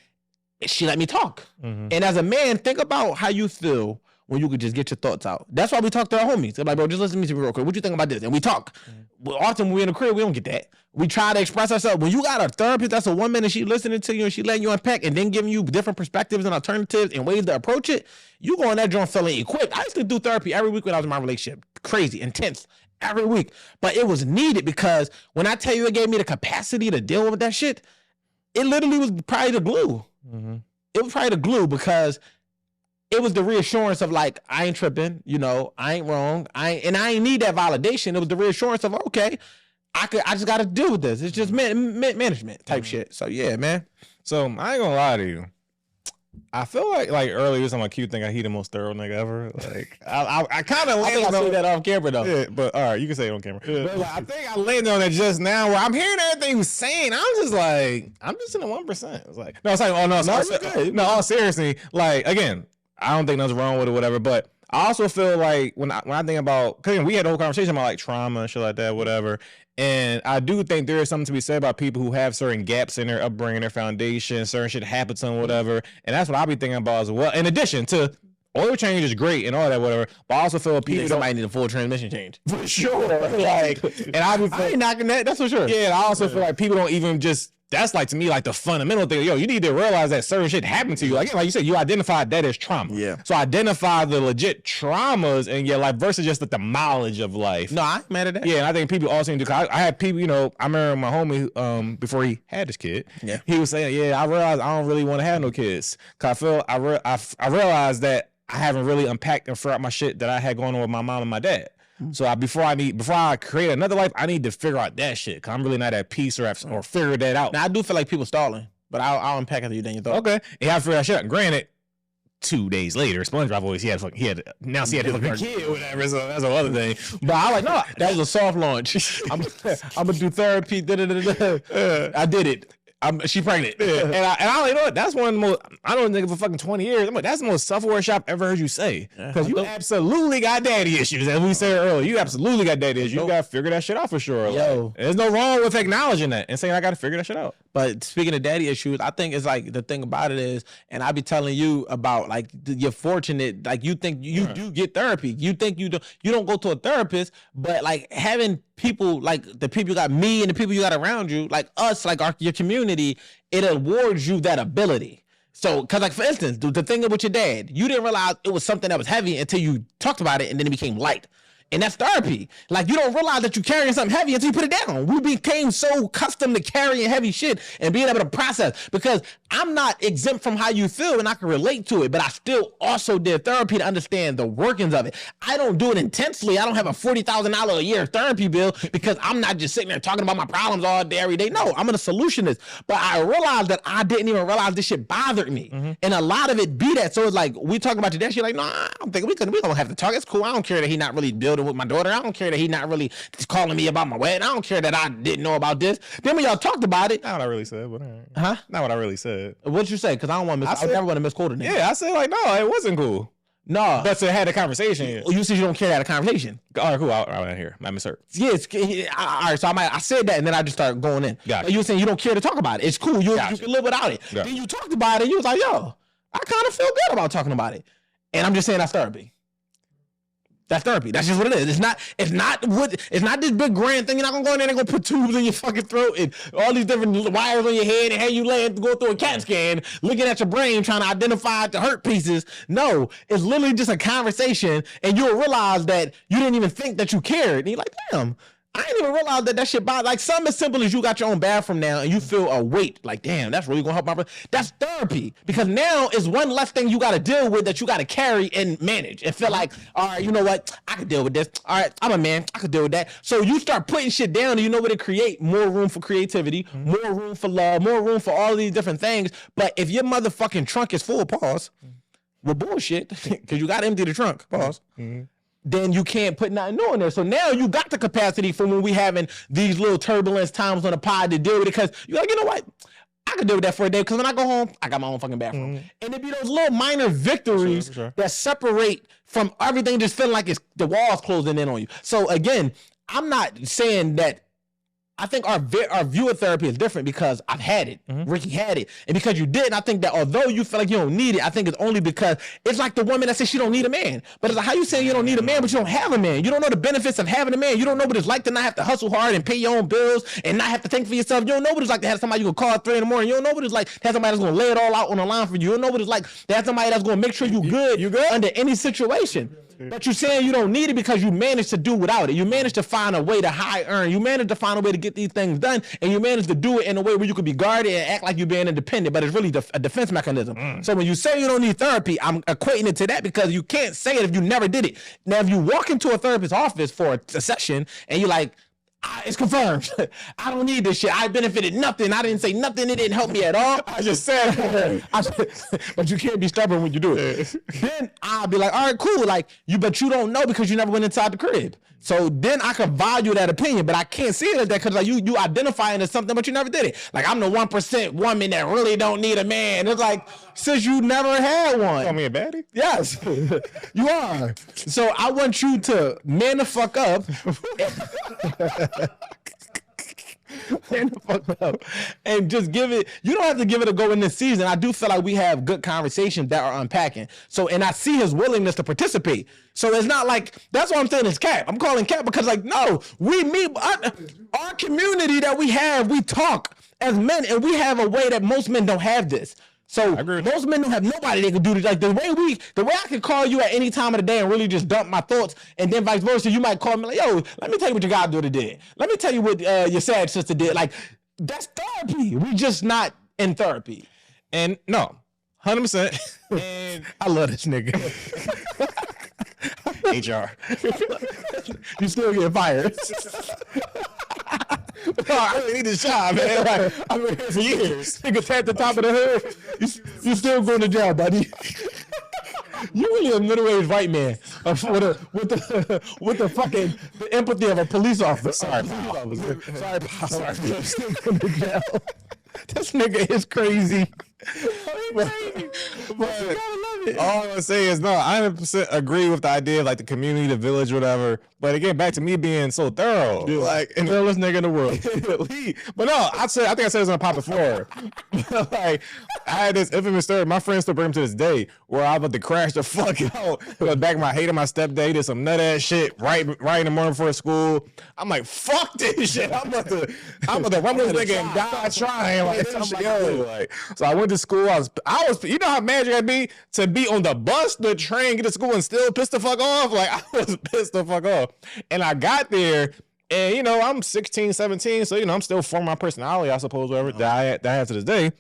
she let me talk. And as a man, think about how you feel when you could just get your thoughts out. That's why we talk to our homies. They're like, bro, just listen to me real quick. What you think about this? And we talk. Well, often when we're in the crib, we don't get that. We try to express ourselves. When you got a therapist that's a woman and she listening to you and she letting you unpack and then giving you different perspectives and alternatives and ways to approach it, you go on that joint feeling equipped. I used to do therapy every week when I was in my relationship. Crazy, intense, every week. But it was needed because when I tell you it gave me the capacity to deal with that shit, it literally was probably the glue. It was probably the glue because it was the reassurance of like, I ain't tripping, I ain't wrong. I ain't need that validation. It was the reassurance of, okay, I just got to deal with this. It's just management type shit. So yeah, man. So I ain't gonna lie to you. I feel like earlier some cute thing. I the most thorough nigga ever. Like I kind of landed on that off camera though. Yeah, but all right, you can say it on camera. Yeah. But I think I landed on it just now. Where I'm hearing everything he was saying. I'm just in the 1%. It's like no, it's like oh no, no, all seriously. Like again, I don't think nothing's wrong with it, whatever. But I also feel like when I think about, because we had a whole conversation about like trauma and shit like that, whatever. And I do think there is something to be said about people who have certain gaps in their upbringing, their foundation, certain shit happens to them, whatever. And that's what I'll be thinking about as well. In addition to oil change is great and all that, whatever. But I also feel people somebody need a full transmission change. For sure. Like, and I ain't knocking that. That's for sure. Yeah, I also feel like people don't even just. That's like to me like the fundamental thing. Yo, you need to realize that certain shit happened to you. Like you said, you identified that as trauma. Yeah. So identify the legit traumas in your life versus just the mileage of life. No, I ain't mad at that. Yeah, and I think people also need to. I had people, I remember my homie before he had his kid. Yeah. He was saying, yeah, I realized I don't really want to have no kids. Cause I realized that I haven't really unpacked and figured out my shit that I had going on with my mom and my dad. So before I create another life, I need to figure out that shit. Cause I'm really not at peace or figure that out. Now I do feel like people stalling, but I'll unpack it you then you thought. Okay, and I figure that shit out. Granted, 2 days later, SpongeBob voice, he had announced he had a kid or whatever. So that's another thing. But I like, no, That was a soft launch. I'm gonna do therapy. I did it. She pregnant. and I like, you know what? That's one of the most. I don't think for fucking 20 years. I'm like, that's the most self-aware shit I've ever heard you say. Because you absolutely got daddy issues, as we said earlier. You absolutely got daddy issues. You gotta figure that shit out for sure. Yo, like, there's no wrong with acknowledging that and saying I gotta figure that shit out. But speaking of daddy issues, I think it's like the thing about it is, and I be telling you about like you're fortunate, like you think you do get therapy. You think you don't go to a therapist, but like having people like the people you got, me and the people you got around you, like us, like your community, it awards you that ability. So, because like for instance, the thing with your dad, you didn't realize it was something that was heavy until you talked about it, and then it became light. And that's therapy. Like, you don't realize that you're carrying something heavy until you put it down. We became so accustomed to carrying heavy shit and being able to process, because I'm not exempt from how you feel and I can relate to it, but I still also did therapy to understand the workings of it. I don't do it intensely. I don't have a $40,000 a year therapy bill because I'm not just sitting there talking about my problems all day, every day. No, I'm a solutionist. But I realized that I didn't even realize this shit bothered me. And a lot of it be that. So it's like, we talking about your dad, she's like, no, I don't think we don't have to talk. It's cool. I don't care that he not really building with my daughter. I don't care that he not really calling me about my wedding. I don't care that I didn't know about this. Then when y'all talked about it, not what I really said, but not what I really said. What'd you say? Because I don't want to I never want to misquote it. Yeah, I said like, no, it wasn't cool. No, but to had a conversation. You said you don't care to have a conversation. All right, cool. I want hear. I misheard. Yes. All right. So I said that, and then I just started going in. Gotcha. You were saying you don't care to talk about it. It's cool. You can live without it. Gotcha. Then you talked about it. You was like, yo, I kind of feel good about talking about it. And I'm just saying that's therapy. That's therapy. That's just what it is. It's not this big grand thing. You're not gonna go in there and go put tubes in your fucking throat and all these different wires on your head and have you go through a CAT scan, looking at your brain, trying to identify the hurt pieces. No, it's literally just a conversation, and you'll realize that you didn't even think that you cared. And you're like, damn, I didn't even realize that shit bothers. Like something as simple as you got your own bathroom now and you feel a weight. Like, damn, that's really gonna help my brother. That's therapy, because now it's one less thing you got to deal with that you got to carry and manage and feel like, all right, you know what? I can deal with this. All right, I'm a man. I can deal with that. So you start putting shit down, and you know what? It create more room for creativity, more room for love, more room for all these different things. But if your motherfucking trunk is full, pause, with bullshit, because you got to empty the trunk, pause. Then you can't put nothing new in there. So now you got the capacity for when we having these little turbulence times on the pod to deal with it, because you're like, you know what? I can deal with that for a day, because when I go home, I got my own fucking bathroom. And it be those little minor victories that separate from everything just feeling like it's the walls closing in on you. So again, I'm not saying that. I think our view of therapy is different because I've had it. Ricky had it. And because you didn't, I think that although you feel like you don't need it, I think it's only because it's like the woman that says she don't need a man. But it's like, how you saying you don't need a man, but you don't have a man? You don't know the benefits of having a man. You don't know what it's like to not have to hustle hard and pay your own bills and not have to think for yourself. You don't know what it's like to have somebody you can call at 3 a.m. You don't know what it's like to have somebody that's going to lay it all out on the line for you. You don't know what it's like to have somebody that's going to make sure you good under any situation. But you're saying you don't need it because you managed to do without it. You managed to find a way to high earn. You managed to find a way to get these things done, and you managed to do it in a way where you could be guarded and act like you're being independent, but it's really a defense mechanism. So when you say you don't need therapy, I'm equating it to that, because you can't say it if you never did it. Now, if you walk into a therapist's office for a session and you're like, it's confirmed, I don't need this shit, I benefited nothing, I didn't say nothing, it didn't help me at all, I just said, but you can't be stubborn when you do it. Then I'll be like, all right, cool, like but you don't know because you never went inside the crib. So then I could value that opinion, but I can't see it as that, because like you identifying as something, but you never did it. Like, I'm the 1% woman that really don't need a man. It's like, since you never had one. Call me a baddie? Yes, you are. So I want you to man the fuck up. Man the fuck up. And just give it, you don't have to give it a go in this season. I do feel like we have good conversations that are unpacking. So, and I see his willingness to participate. So it's not like, that's what I'm saying is cap. I'm calling cap because like, no, we meet, our community that we have, we talk as men, and we have a way that most men don't have this. So most men don't have nobody that can do this. Like the way I can call you at any time of the day and really just dump my thoughts, and then vice versa, you might call me like, yo, let me tell you what your goddaughter did. Let me tell you what your sad sister did. Like, that's therapy. We just not in therapy. And no, 100%. And I love this nigga. HR. You still get fired. No, I really need this job, man. Like, I've been here for years. Nigga at the top of the hood. You still going to jail, buddy. You really a middle-aged white man with the fucking the empathy of a police officer. Sorry, pal. Sorry, pal. Sorry. This nigga is crazy. But all I'm gonna say is no, I 100% agree with the idea of like the community, the village, whatever. But again, back to me being so thorough, like the realest nigga in the world. But no, I think I said this on the pod before. Like I had this infamous story. My friends still bring him to this day where I was about to crash the fuck out. Back my hated my stepdad, did some nut ass shit right in the morning before school. I'm like, fuck this shit. I'm about to run this nigga and die trying. Like, so I went to school. I was, you know how mad you gotta be to be on the bus, the train, get to school and still piss the fuck off? Like, I was pissed the fuck off. And I got there, and, you know, I'm 16, 17, so, you know, I'm still forming my personality, I suppose, whatever, that I have to this day.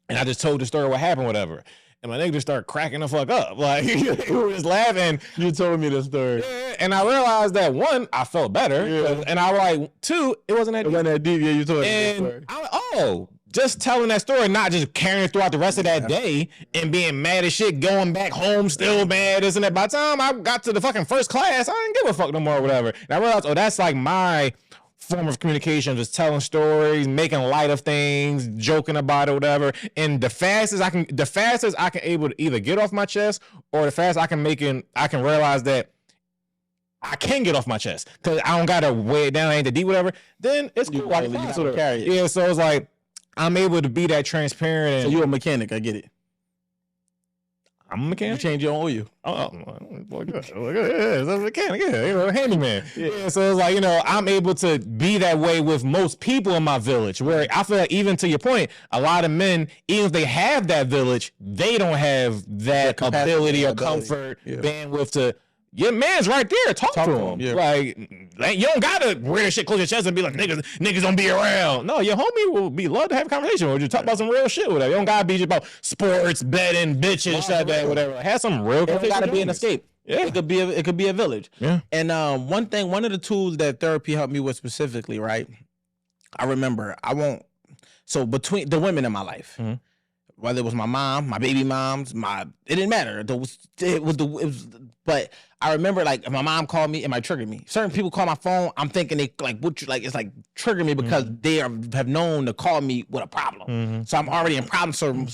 And I just told the story what happened, whatever. And my nigga just started cracking the fuck up. Like, he was just laughing. You told me the story. Yeah, and I realized that, one, I felt better. Yeah. And I was like, two, it wasn't that deep. It wasn't that deep. Yeah, you told me the story. I was like, oh, just telling that story, not just carrying it throughout the rest of that day and being mad as shit, going back home still mad, this and that. By the time I got to the fucking first class, I didn't give a fuck no more or whatever. And I realized, oh, that's like my form of communication, just telling stories, making light of things, joking about it, whatever. And the fastest I can able to either get off my chest, or the fastest I can realize that I can get off my chest because I don't gotta weigh it down, I ain't the deep, whatever. Then it's cool. I can carry it. Yeah, so it's like I'm able to be that transparent. And so you're a mechanic, I get it. I'm a mechanic. You change your oil. Yeah, it's a mechanic. Yeah, you know, a handyman. Yeah, so it's like, you know, I'm able to be that way with most people in my village. Where I feel like, even to your point, a lot of men, even if they have that village, they don't have that ability or comfort, bandwidth to. Your man's right there. Talk to him. Yeah. Like, you don't gotta wear that shit close to your chest and be like, niggas don't be around. No, your homie will be love to have a conversation with you. Talk about some real shit with her. You don't gotta be just about sports, betting, bitches, shit, that, whatever. Have some real conversation. It gotta be an escape. Yeah. It could be a village. Yeah. And one of the tools that therapy helped me with specifically, right? I remember so between the women in my life, mm-hmm. whether it was my mom, my baby moms, it didn't matter. But I remember, like, if my mom called me, it might trigger me. Certain people call my phone, I'm thinking they it's like trigger me because they have known to call me with a problem. Mm-hmm. So I'm already in problem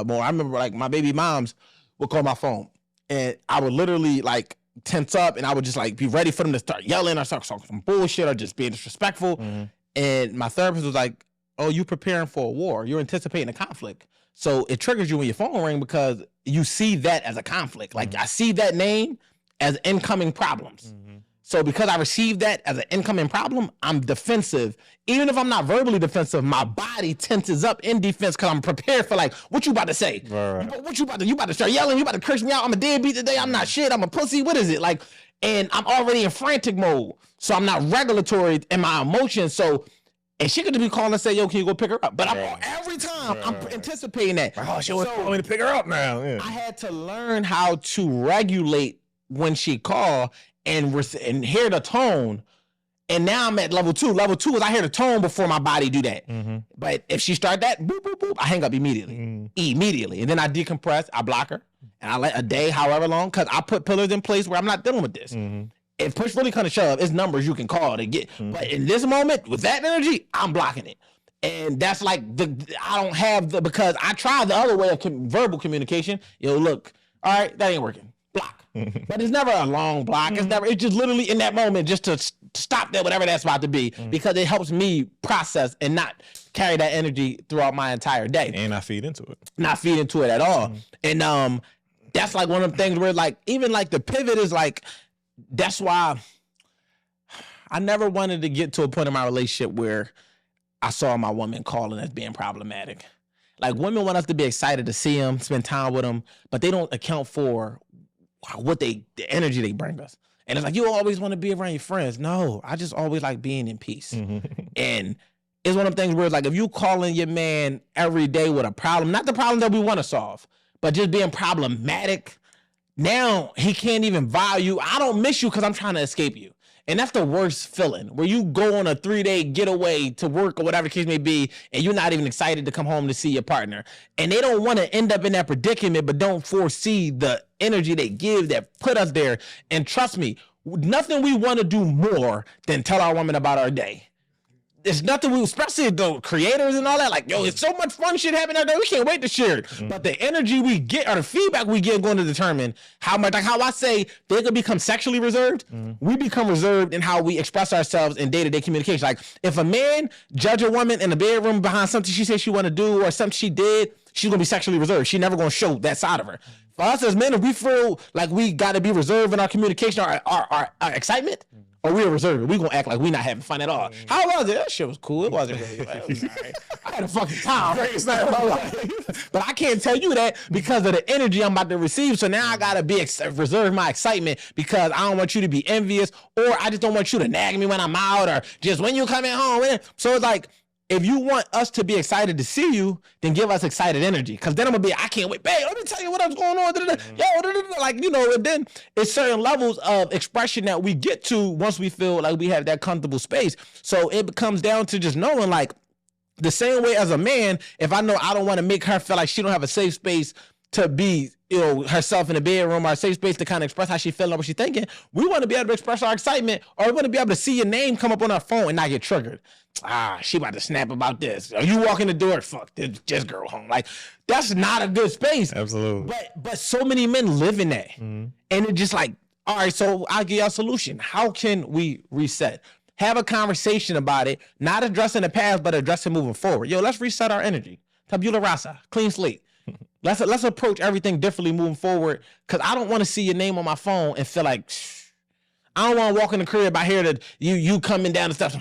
more. I remember, like, my baby moms would call my phone, and I would literally, like, tense up, and I would just, like, be ready for them to start yelling or start talking some bullshit or just being disrespectful. Mm-hmm. And my therapist was like, oh, you preparing for a war. You're anticipating a conflict. So it triggers you when your phone rings because you see that as a conflict. Like, I see that name as incoming problems. Mm-hmm. So because I received that as an incoming problem, I'm defensive. Even if I'm not verbally defensive, my body tenses up in defense because I'm prepared for, like, what you about to say? Right. What you about to start yelling? You about to curse me out? I'm a deadbeat today. I'm not shit. I'm a pussy. What is it? Like, and I'm already in frantic mode. So I'm not regulatory in my emotions. So, and she could be calling and say, yo, can you go pick her up? But every time I'm anticipating that. Oh, she was calling me to pick her up now. Yeah. I had to learn how to regulate when she called and hear the tone. And now I'm at level 2. Level 2 is I hear the tone before my body do that. Mm-hmm. But if she start that, boop, boop, boop, I hang up immediately. Mm-hmm. Immediately. And then I decompress, I block her, and I let a day, however long, because I put pillars in place where I'm not dealing with this. Mm-hmm. If push really kind of shove, it's numbers you can call to get. Mm-hmm. But in this moment, with that energy, I'm blocking it. And that's like, I don't have because I tried the other way of verbal communication. Yo, look, all right, that ain't working. Block. But it's never a long block. It's just literally in that moment just to stop that, whatever that's about to be, because it helps me process and not carry that energy throughout my entire day. And not feed into it. Not feed into it at all. And that's like one of the things where, like, even like the pivot is like, that's why I never wanted to get to a point in my relationship where I saw my woman calling as being problematic. Like, women want us to be excited to see them, spend time with them, but they don't account for the energy they bring us. And it's like, you always want to be around your friends. No, I just always like being in peace. And it's one of the things where it's like, if you calling your man every day with a problem, not the problem that we want to solve, but just being problematic, now he can't even value. I don't miss you because I'm trying to escape you. And that's the worst feeling, where you go on a 3-day getaway to work or whatever the case may be, and you're not even excited to come home to see your partner. And they don't want to end up in that predicament, but don't foresee the energy they give that put us there. And trust me, nothing we want to do more than tell our woman about our day. There's nothing we, especially the creators and all that, like, yo, it's so much fun shit happening out there. We can't wait to share it. But the energy we get or the feedback we get going to determine how much, like how I say they could become sexually reserved. We become reserved in how we express ourselves in day-to-day communication. Like if a man judge a woman in the bedroom behind something she said she want to do or something she did, she's going to be sexually reserved. She's never going to show that side of her. For us as men, if we feel like we got to be reserved in our communication, our excitement, or we're reserved, we gonna act like we not having fun at all. How was it? That shit was cool. It wasn't really. It was all right. I had a fucking time. Greatest night of my life. But I can't tell you that because of the energy I'm about to receive. So now I gotta be reserve my excitement because I don't want you to be envious, or I just don't want you to nag me when I'm out, or just when you coming home. So it's like, if you want us to be excited to see you, then give us excited energy. Because then I'm going to be, I can't wait. Babe, let me tell you what's going on. Like, you know, and then it's certain levels of expression that we get to once we feel like we have that comfortable space. So it comes down to just knowing, like, the same way as a man, if I know I don't want to make her feel like she don't have a safe space to be, you know, herself in the bedroom, or a safe space to kind of express how she feeling or what she's thinking, we want to be able to express our excitement, or we want to be able to see your name come up on our phone and not get triggered. She about to snap about this. Are you walking the door? Fuck, just girl home. Like, that's not a good space. Absolutely. But so many men live in that. And it's just like, all right, so I'll give y'all a solution. How can we reset? Have a conversation about it, not addressing the past, but addressing moving forward. Yo, let's reset our energy. Tabula rasa, clean slate. Let's approach everything differently moving forward, because I don't want to see your name on my phone and feel like, I don't want to walk in the crib, I hear that you coming down the steps.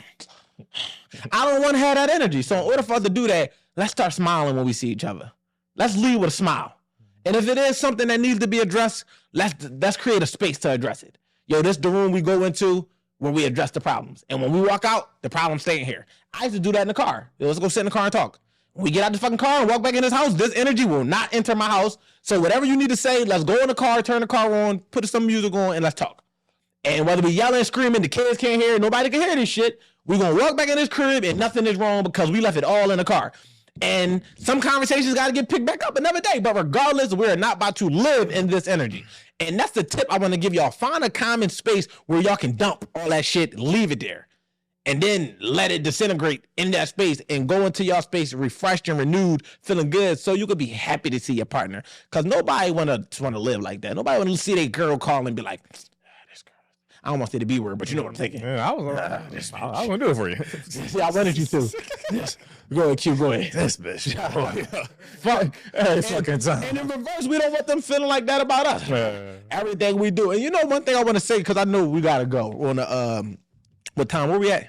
I don't want to have that energy. So in order for us to do that, let's start smiling when we see each other. Let's lead with a smile. And if it is something that needs to be addressed, let's create a space to address it. Yo, this is the room we go into where we address the problems. And when we walk out, the problem's staying here. I used to do that in the car. Yo, let's go sit in the car and talk. When we get out the fucking car and walk back in this house, this energy will not enter my house. So whatever you need to say, let's go in the car, turn the car on, put some music on, and let's talk. And whether we yelling, screaming, the kids can't hear it, nobody can hear this shit, we're going to walk back in this crib and nothing is wrong because we left it all in the car. And some conversations got to get picked back up another day. But regardless, we're not about to live in this energy. And that's the tip I want to give y'all. Find a common space where y'all can dump all that shit, leave it there, and then let it disintegrate in that space and go into y'all space refreshed and renewed, feeling good, so you could be happy to see your partner. Because nobody want to live like that. Nobody want to see their girl call and be like, this girl. I don't want to say the B word, but you know what I'm thinking. Yeah, I was gonna do it for you. Yeah, I wanted you to. Go ahead, Q. Go ahead. This bitch. Fuck. Every fucking time. And in reverse, we don't want them feeling like that about us. Everything we do. And you know one thing I want to say, because I know we gotta go on the what time? Where we at?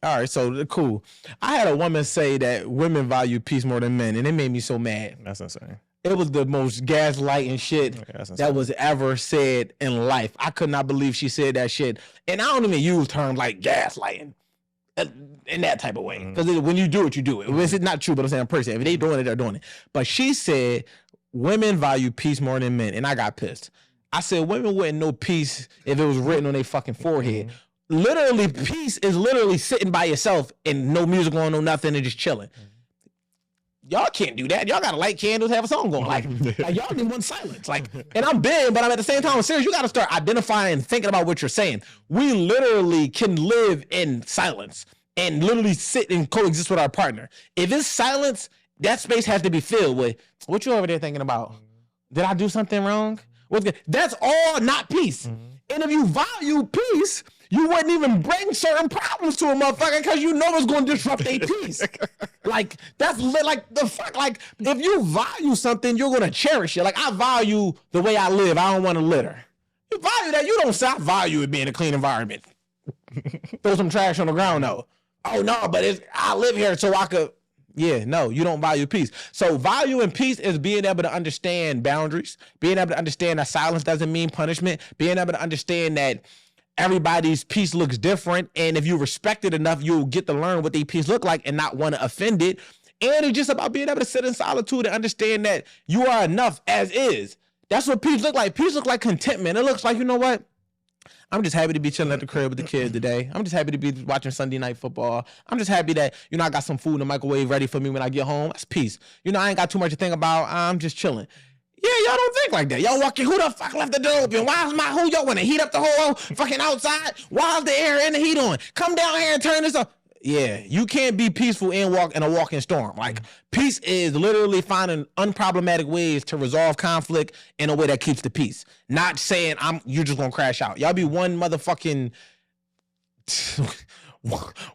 All right, so cool. I had a woman say that women value peace more than men, and it made me so mad. That's insane. It was the most gaslighting shit that was ever said in life. I could not believe she said that shit. And I don't even use terms like gaslighting in that type of way. Because when you do it, you do it. It's not true, but I'm saying in person. If they doing it, they're doing it. But she said women value peace more than men, and I got pissed. I said women wouldn't know peace if it was written on their fucking forehead. Literally, peace is literally sitting by yourself and no music on, no nothing, and just chilling. Y'all can't do that. Y'all gotta light candles, have a song going. Like y'all need one silence. Like, and I'm big, but I'm at the same time, I'm serious. You gotta start identifying and thinking about what you're saying. We literally can live in silence and literally sit and coexist with our partner. If it's silence, that space has to be filled with, what you over there thinking about? Did I do something wrong? What's good? That's all not peace. And if you value peace, you wouldn't even bring certain problems to a motherfucker because you know it's going to disrupt their peace. Like, that's like the fuck. Like, if you value something, you're going to cherish it. Like, I value the way I live. I don't want to litter. You value that. You don't say I value it being a clean environment. Throw some trash on the ground, though. Oh, no, but I live here so I could. Yeah, no, you don't value peace. So valuing peace is being able to understand boundaries, being able to understand that silence doesn't mean punishment, being able to understand that everybody's peace looks different, and if you respect it enough, you'll get to learn what their peace look like and not want to offend it. And it's just about being able to sit in solitude and understand that you are enough as is. That's what peace look like. Peace look like contentment. It looks like, you know what? I'm just happy to be chilling at the crib with the kids today. I'm just happy to be watching Sunday night football. I'm just happy that, I got some food in the microwave ready for me when I get home. That's peace. I ain't got too much to think about. I'm just chilling. Yeah, y'all don't think like that. Y'all walking, who the fuck left the door open? Why is who y'all want to heat up the whole fucking outside? Why is the air and the heat on? Come down here and turn this up. Yeah, you can't be peaceful and walk in a walking storm. Like, peace is literally finding unproblematic ways to resolve conflict in a way that keeps the peace. Not saying you're just gonna crash out. Y'all be one motherfucking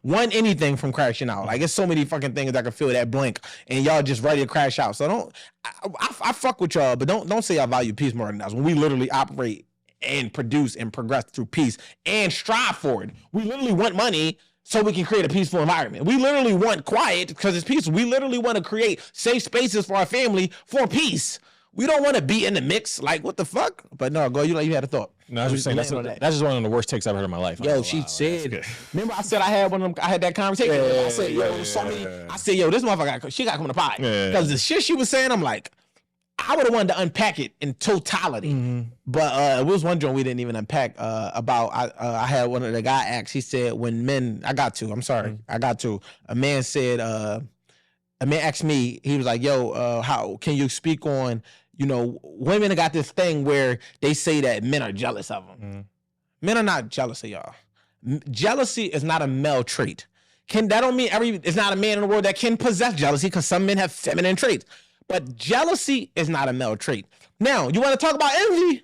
one anything from crashing out. Like, it's so many fucking things I can feel that blink, and y'all just ready to crash out. So I fuck with y'all, but don't say y'all value peace more than us when we literally operate and produce and progress through peace and strive for it. We literally want money so we can create a peaceful environment. We literally want quiet because it's peaceful. We literally want to create safe spaces for our family for peace. We don't want to be in the mix. Like, what the fuck? But no, go. You had a thought. No, I was just saying that's just one of the worst takes I've heard in my life. Yo, she said. Remember, I said I had that conversation. Yeah, I said, yo, I said, yo, this motherfucker, she got to come to pot because the shit she was saying, I'm like, I would have wanted to unpack it in totality, but it was one joint we didn't even unpack about. I had one of the guy ask. He said, "When men, I got to. A man said, a man asked me. He was like, "Yo, how can you speak on? Women got this thing where they say that men are jealous of them. Men are not jealous of y'all. Jealousy is not a male trait. That don't mean it's not a man in the world that can possess jealousy because some men have feminine traits." But jealousy is not a male trait. Now, you want to talk about envy?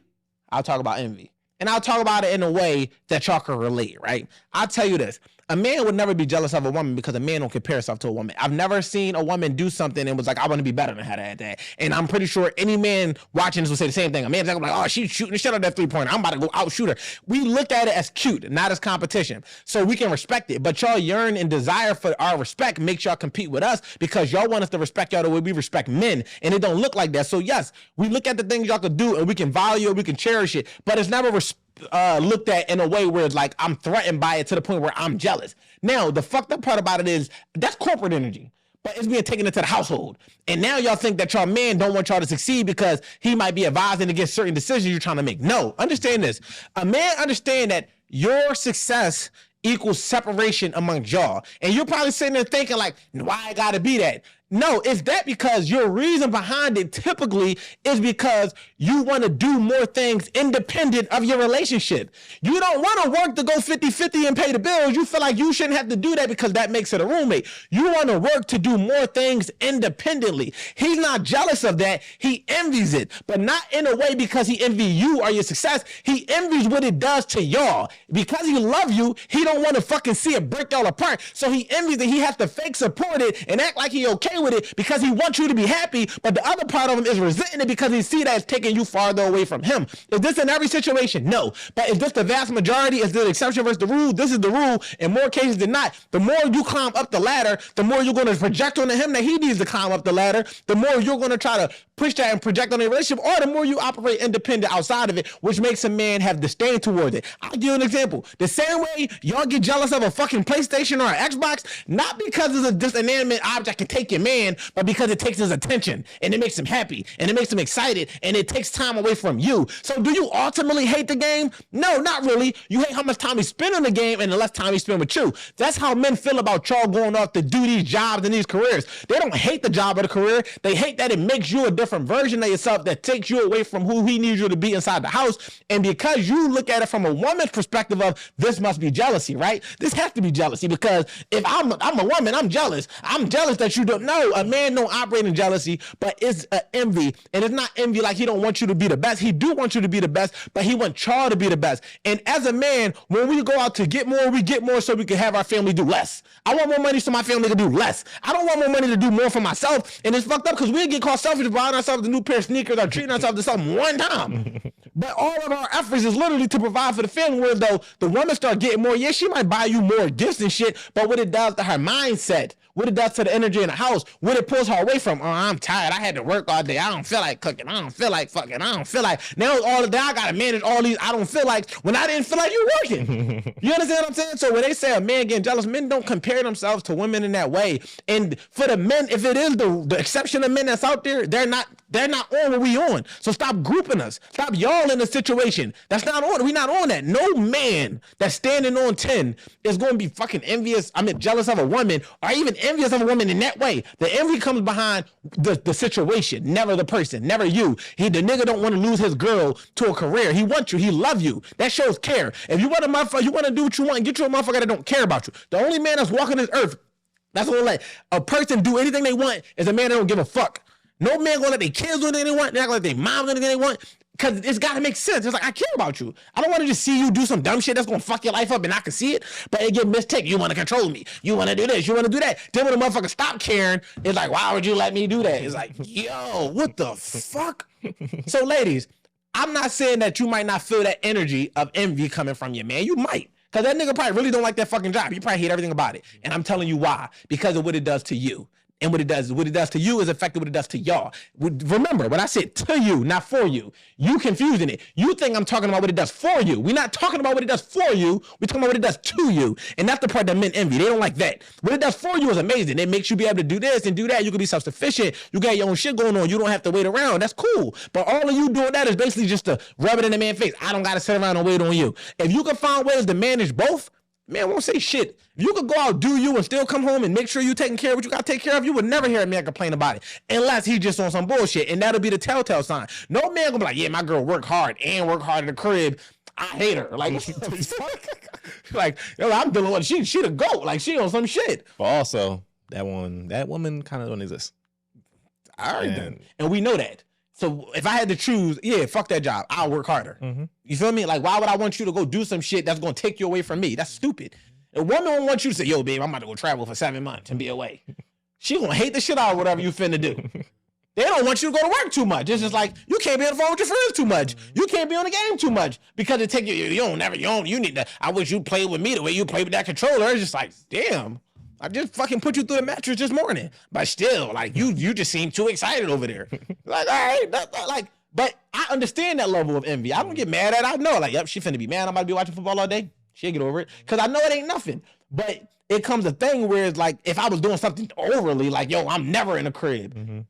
I'll talk about envy. And I'll talk about it in a way that y'all can relate, right? I'll tell you this. A man would never be jealous of a woman because a man don't compare himself to a woman. I've never seen a woman do something and was like, I want to be better than her at that. And I'm pretty sure any man watching this will say the same thing. A man's like, oh, she's shooting the shit out of that 3-pointer. I'm about to go outshoot her. We look at it as cute, not as competition. So we can respect it. But y'all yearn and desire for our respect makes y'all compete with us because y'all want us to respect y'all the way we respect men. And it don't look like that. So yes, we look at the things y'all could do and we can value it, we can cherish it. But it's never looked at in a way where it's like I'm threatened by it to the point where I'm jealous. Now, the fucked up part about it is that's corporate energy, but it's being taken into the household. And now y'all think that y'all man don't want y'all to succeed because he might be advising against certain decisions you're trying to make. No, understand this. A man understand that your success equals separation among y'all. And you're probably sitting there thinking like, why I gotta be that? No, it's that because your reason behind it typically is because you want to do more things independent of your relationship. You don't want to work to go 50-50 and pay the bills. You feel like you shouldn't have to do that because that makes it a roommate. You want to work to do more things independently. He's not jealous of that. He envies it, but not in a way because he envies you or your success. He envies what it does to y'all. Because he loves you, he don't want to fucking see it break y'all apart. So he envies that he has to fake support it and act like he okay with it because he wants you to be happy, but the other part of him is resenting it because he see that it's taking you farther away from him. Is this in every situation? No. But is this the vast majority? Is the exception versus the rule? This is the rule in more cases than not. The more you climb up the ladder, the more you're going to project onto him that he needs to climb up the ladder, the more you're going to try to push that and project on the relationship, or the more you operate independent outside of it, which makes a man have disdain towards it. I'll give you an example. The same way y'all get jealous of a fucking PlayStation or an Xbox, not because it's a just inanimate object can take your man, but because it takes his attention and it makes him happy and it makes him excited and it takes time away from you. So do you ultimately hate the game? No, not really. You hate how much time he spend on the game and the less time he spend with you. That's how men feel about y'all going off to do these jobs and these careers. They don't hate the job or the career. They hate that it makes you a different version of yourself that takes you away from who he needs you to be inside the house. And because you look at it from a woman's perspective of this must be jealousy, right? This has to be jealousy because if I'm a woman, I'm jealous. I'm jealous that you don't know. A man don't operate in jealousy, but it's envy. And it's not envy like he don't want you to be the best. He do want you to be the best, but he wants y'all to be the best. And as a man, when we go out to get more, we get more so we can have our family do less. I want more money so my family can do less. I don't want more money to do more for myself. And it's fucked up because we get caught selfish buying ourselves a new pair of sneakers or treating ourselves to something one time. But all of our efforts is literally to provide for the family, where though the woman start getting more, yeah, she might buy you more gifts and shit, but what it does to her mindset, what it does to the energy in the house, what it pulls her away from, oh, I'm tired, I had to work all day, I don't feel like cooking, I don't feel like fucking, I don't feel like, now all the day I gotta manage all these, I don't feel like, when I didn't feel like you working. You understand what I'm saying? So when they say a man getting jealous, men don't compare themselves to women in that way. And for the men, if it is the exception of men that's out there, they're not they're not on what we on. So stop grouping us. Stop y'all in a situation that's not on. We not on that. No man that's standing on 10 is going to be fucking envious. Jealous of a woman or even envious of a woman in that way. The envy comes behind the situation, never the person, never you. The nigga don't want to lose his girl to a career. He wants you. He love you. That shows care. If you want a motherfucker, you want to do what you want and get you a motherfucker that don't care about you. The only man that's walking this earth, that's gonna let a person do anything they want is a man that don't give a fuck. No man gonna let their kids do anything they want. They're not gonna let their mom do anything they want. Because it's got to make sense. It's like, I care about you. I don't want to just see you do some dumb shit that's going to fuck your life up and I can see it, but it get mistaken. You want to control me. You want to do this. You want to do that. Then when the motherfucker stop caring, it's like, why would you let me do that? It's like, yo, what the fuck? So ladies, I'm not saying that you might not feel that energy of envy coming from your man. You might. Because that nigga probably really don't like that fucking job. You probably hate everything about it. And I'm telling you why. Because of what it does to you. And what it does to you is affected what it does to y'all. Remember, when I said to you, not for you, you confusing it. You think I'm talking about what it does for you. We're not talking about what it does for you. We're talking about what it does to you. And that's the part that men envy. They don't like that. What it does for you is amazing. It makes you be able to do this and do that. You can be self-sufficient. You got your own shit going on. You don't have to wait around. That's cool. But all of you doing that is basically just to rub it in the man's face. I don't got to sit around and wait on you. If you can find ways to manage both, man won't say shit. If you could go out, do you, and still come home and make sure you taking care of what you got to take care of, you would never hear a man complain about it. Unless he just on some bullshit. And that'll be the telltale sign. No man gonna be like, yeah, my girl work hard and work hard in the crib. I hate her. Like, what the fuck? Like, yo, I'm dealing with she the goat. Like, she on some shit. But also, that woman kind of don't exist. All right, then. And we know that. So if I had to choose, yeah, fuck that job. I'll work harder. Mm-hmm. You feel me? Like, why would I want you to go do some shit that's going to take you away from me? That's stupid. A woman won't want you to say, yo, babe, I'm about to go travel for 7 months and be away. She going to hate the shit out of whatever you finna do. They don't want you to go to work too much. It's just like, you can't be on the phone with your friends too much. You can't be on the game too much because it take you, you need to, I wish you played with me the way you play with that controller. It's just like, damn. I just fucking put you through the mattress this morning. But still, like, you just seem too excited over there. Like, all right, but I understand that level of envy. I don't get mad at it. I know, like, yep, she finna be mad. I'm about to be watching football all day. She'll get over it. Because I know it ain't nothing. But it comes a thing where it's like, if I was doing something overly, like, yo, I'm never in a crib. Mm-hmm.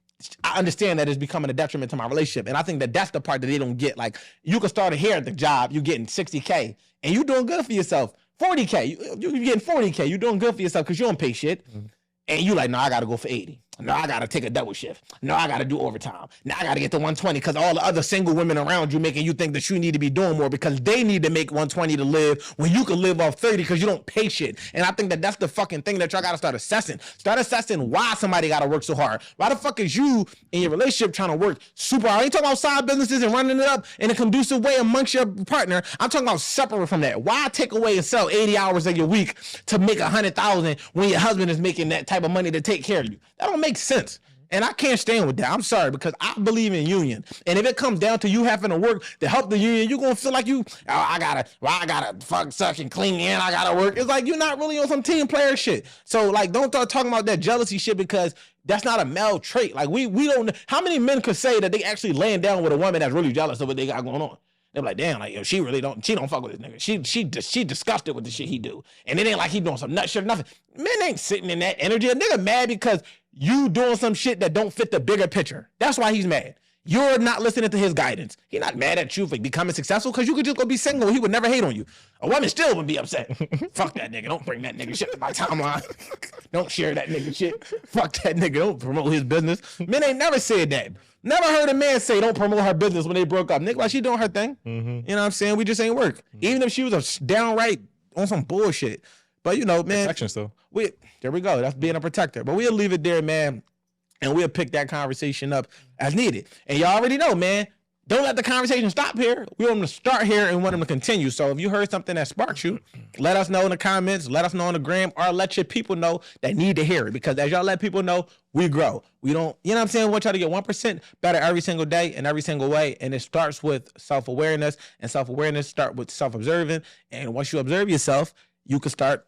I understand that it's becoming a detriment to my relationship. And I think that that's the part that they don't get. Like, you can start here at the job, you getting $60K, and you doing good for yourself. 40K, you getting 40K, you doing good for yourself because you don't pay shit. Mm-hmm. And you like, no, I gotta go for 80. No, I gotta take a double shift. No, I gotta do overtime. Now I gotta get to 120 because all the other single women around you making you think that you need to be doing more because they need to make 120 to live when you can live off 30 because you don't pay shit. And I think that that's the fucking thing that y'all gotta start assessing. Start assessing why somebody gotta work so hard. Why the fuck is you in your relationship trying to work super hard? I ain't talking about side businesses and running it up in a conducive way amongst your partner. I'm talking about separate from that. Why take away and sell 80 hours of your week to make 100,000 when your husband is making that type of money to take care of you? That don't make sense. And I can't stand with that. I'm sorry, because I believe in union. And if it comes down to you having to work to help the union, you're going to feel like I gotta fuck, suck, and clean and I gotta work. It's like you're not really on some team player shit. So, like, don't start talking about that jealousy shit because that's not a male trait. Like, we don't, how many men could say that they actually laying down with a woman that's really jealous of what they got going on? They're like, damn, like, yo, she don't fuck with this nigga. She disgusted with the shit he do. And it ain't like he doing some nut shit or nothing. Men ain't sitting in that energy. A nigga mad because you doing some shit that don't fit the bigger picture. That's why he's mad. You're not listening to his guidance. He's not mad at you for becoming successful because you could just go be single. He would never hate on you. A woman still would be upset. Fuck that nigga. Don't bring that nigga shit to my timeline. Don't share that nigga shit. Fuck that nigga. Don't promote his business. Men ain't never said that. Never heard a man say don't promote her business when they broke up. Nigga, like, she doing her thing. Mm-hmm. You know what I'm saying? We just ain't work. Mm-hmm. Even if she was a downright on some bullshit. But, you know, man. Protection still. There we go. That's being a protector. But we'll leave it there, man. And we'll pick that conversation up as needed. And y'all already know, man, don't let the conversation stop here. We want them to start here and want them to continue. So if you heard something that sparks you, let us know in the comments, let us know on the gram, or let your people know that need to hear it. Because as y'all let people know, we grow. We don't, you know what I'm saying? We want y'all to get 1% better every single day and every single way. And it starts with self-awareness. And self-awareness start with self-observing. And once you observe yourself, you can start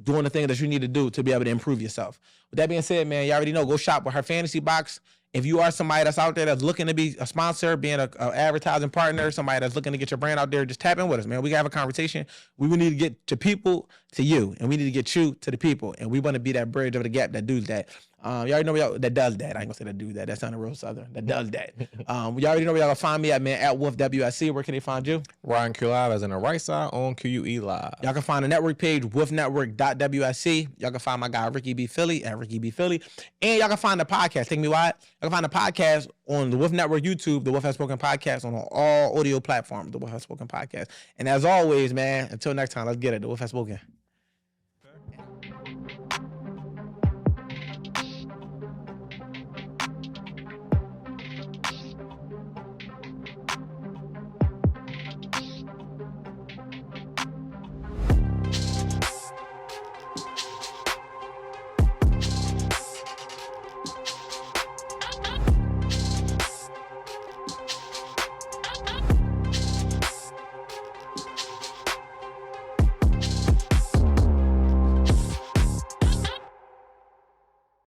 doing the thing that you need to do to be able to improve yourself. With that being said, man, you already know, go shop with her fantasy box. If you are somebody that's out there that's looking to be a sponsor, being an advertising partner, somebody that's looking to get your brand out there, just tap in with us, man. We can have a conversation. We need to get to people to you, and we need to get you to the people, and we want to be that bridge over the gap that does that. You already know that does that. I ain't gonna say that do that. That sounded real southern. That does that. You already know where y'all can find me at, man, at Wolf WSC. Where can they find you? Ryan Q Live is on the right side on QUE Live. Y'all can find the network page, wolfnetwork.wsc. Y'all can find my guy Ricky B. Philly at Ricky B. Philly. And y'all can find the podcast. Take me wide. Y'all can find the podcast on the Wolf Network YouTube, the Wolf Has Spoken Podcast, on all audio platforms, the Wolf Has Spoken Podcast. And as always, man, until next time, let's get it. The Wolf Has Spoken.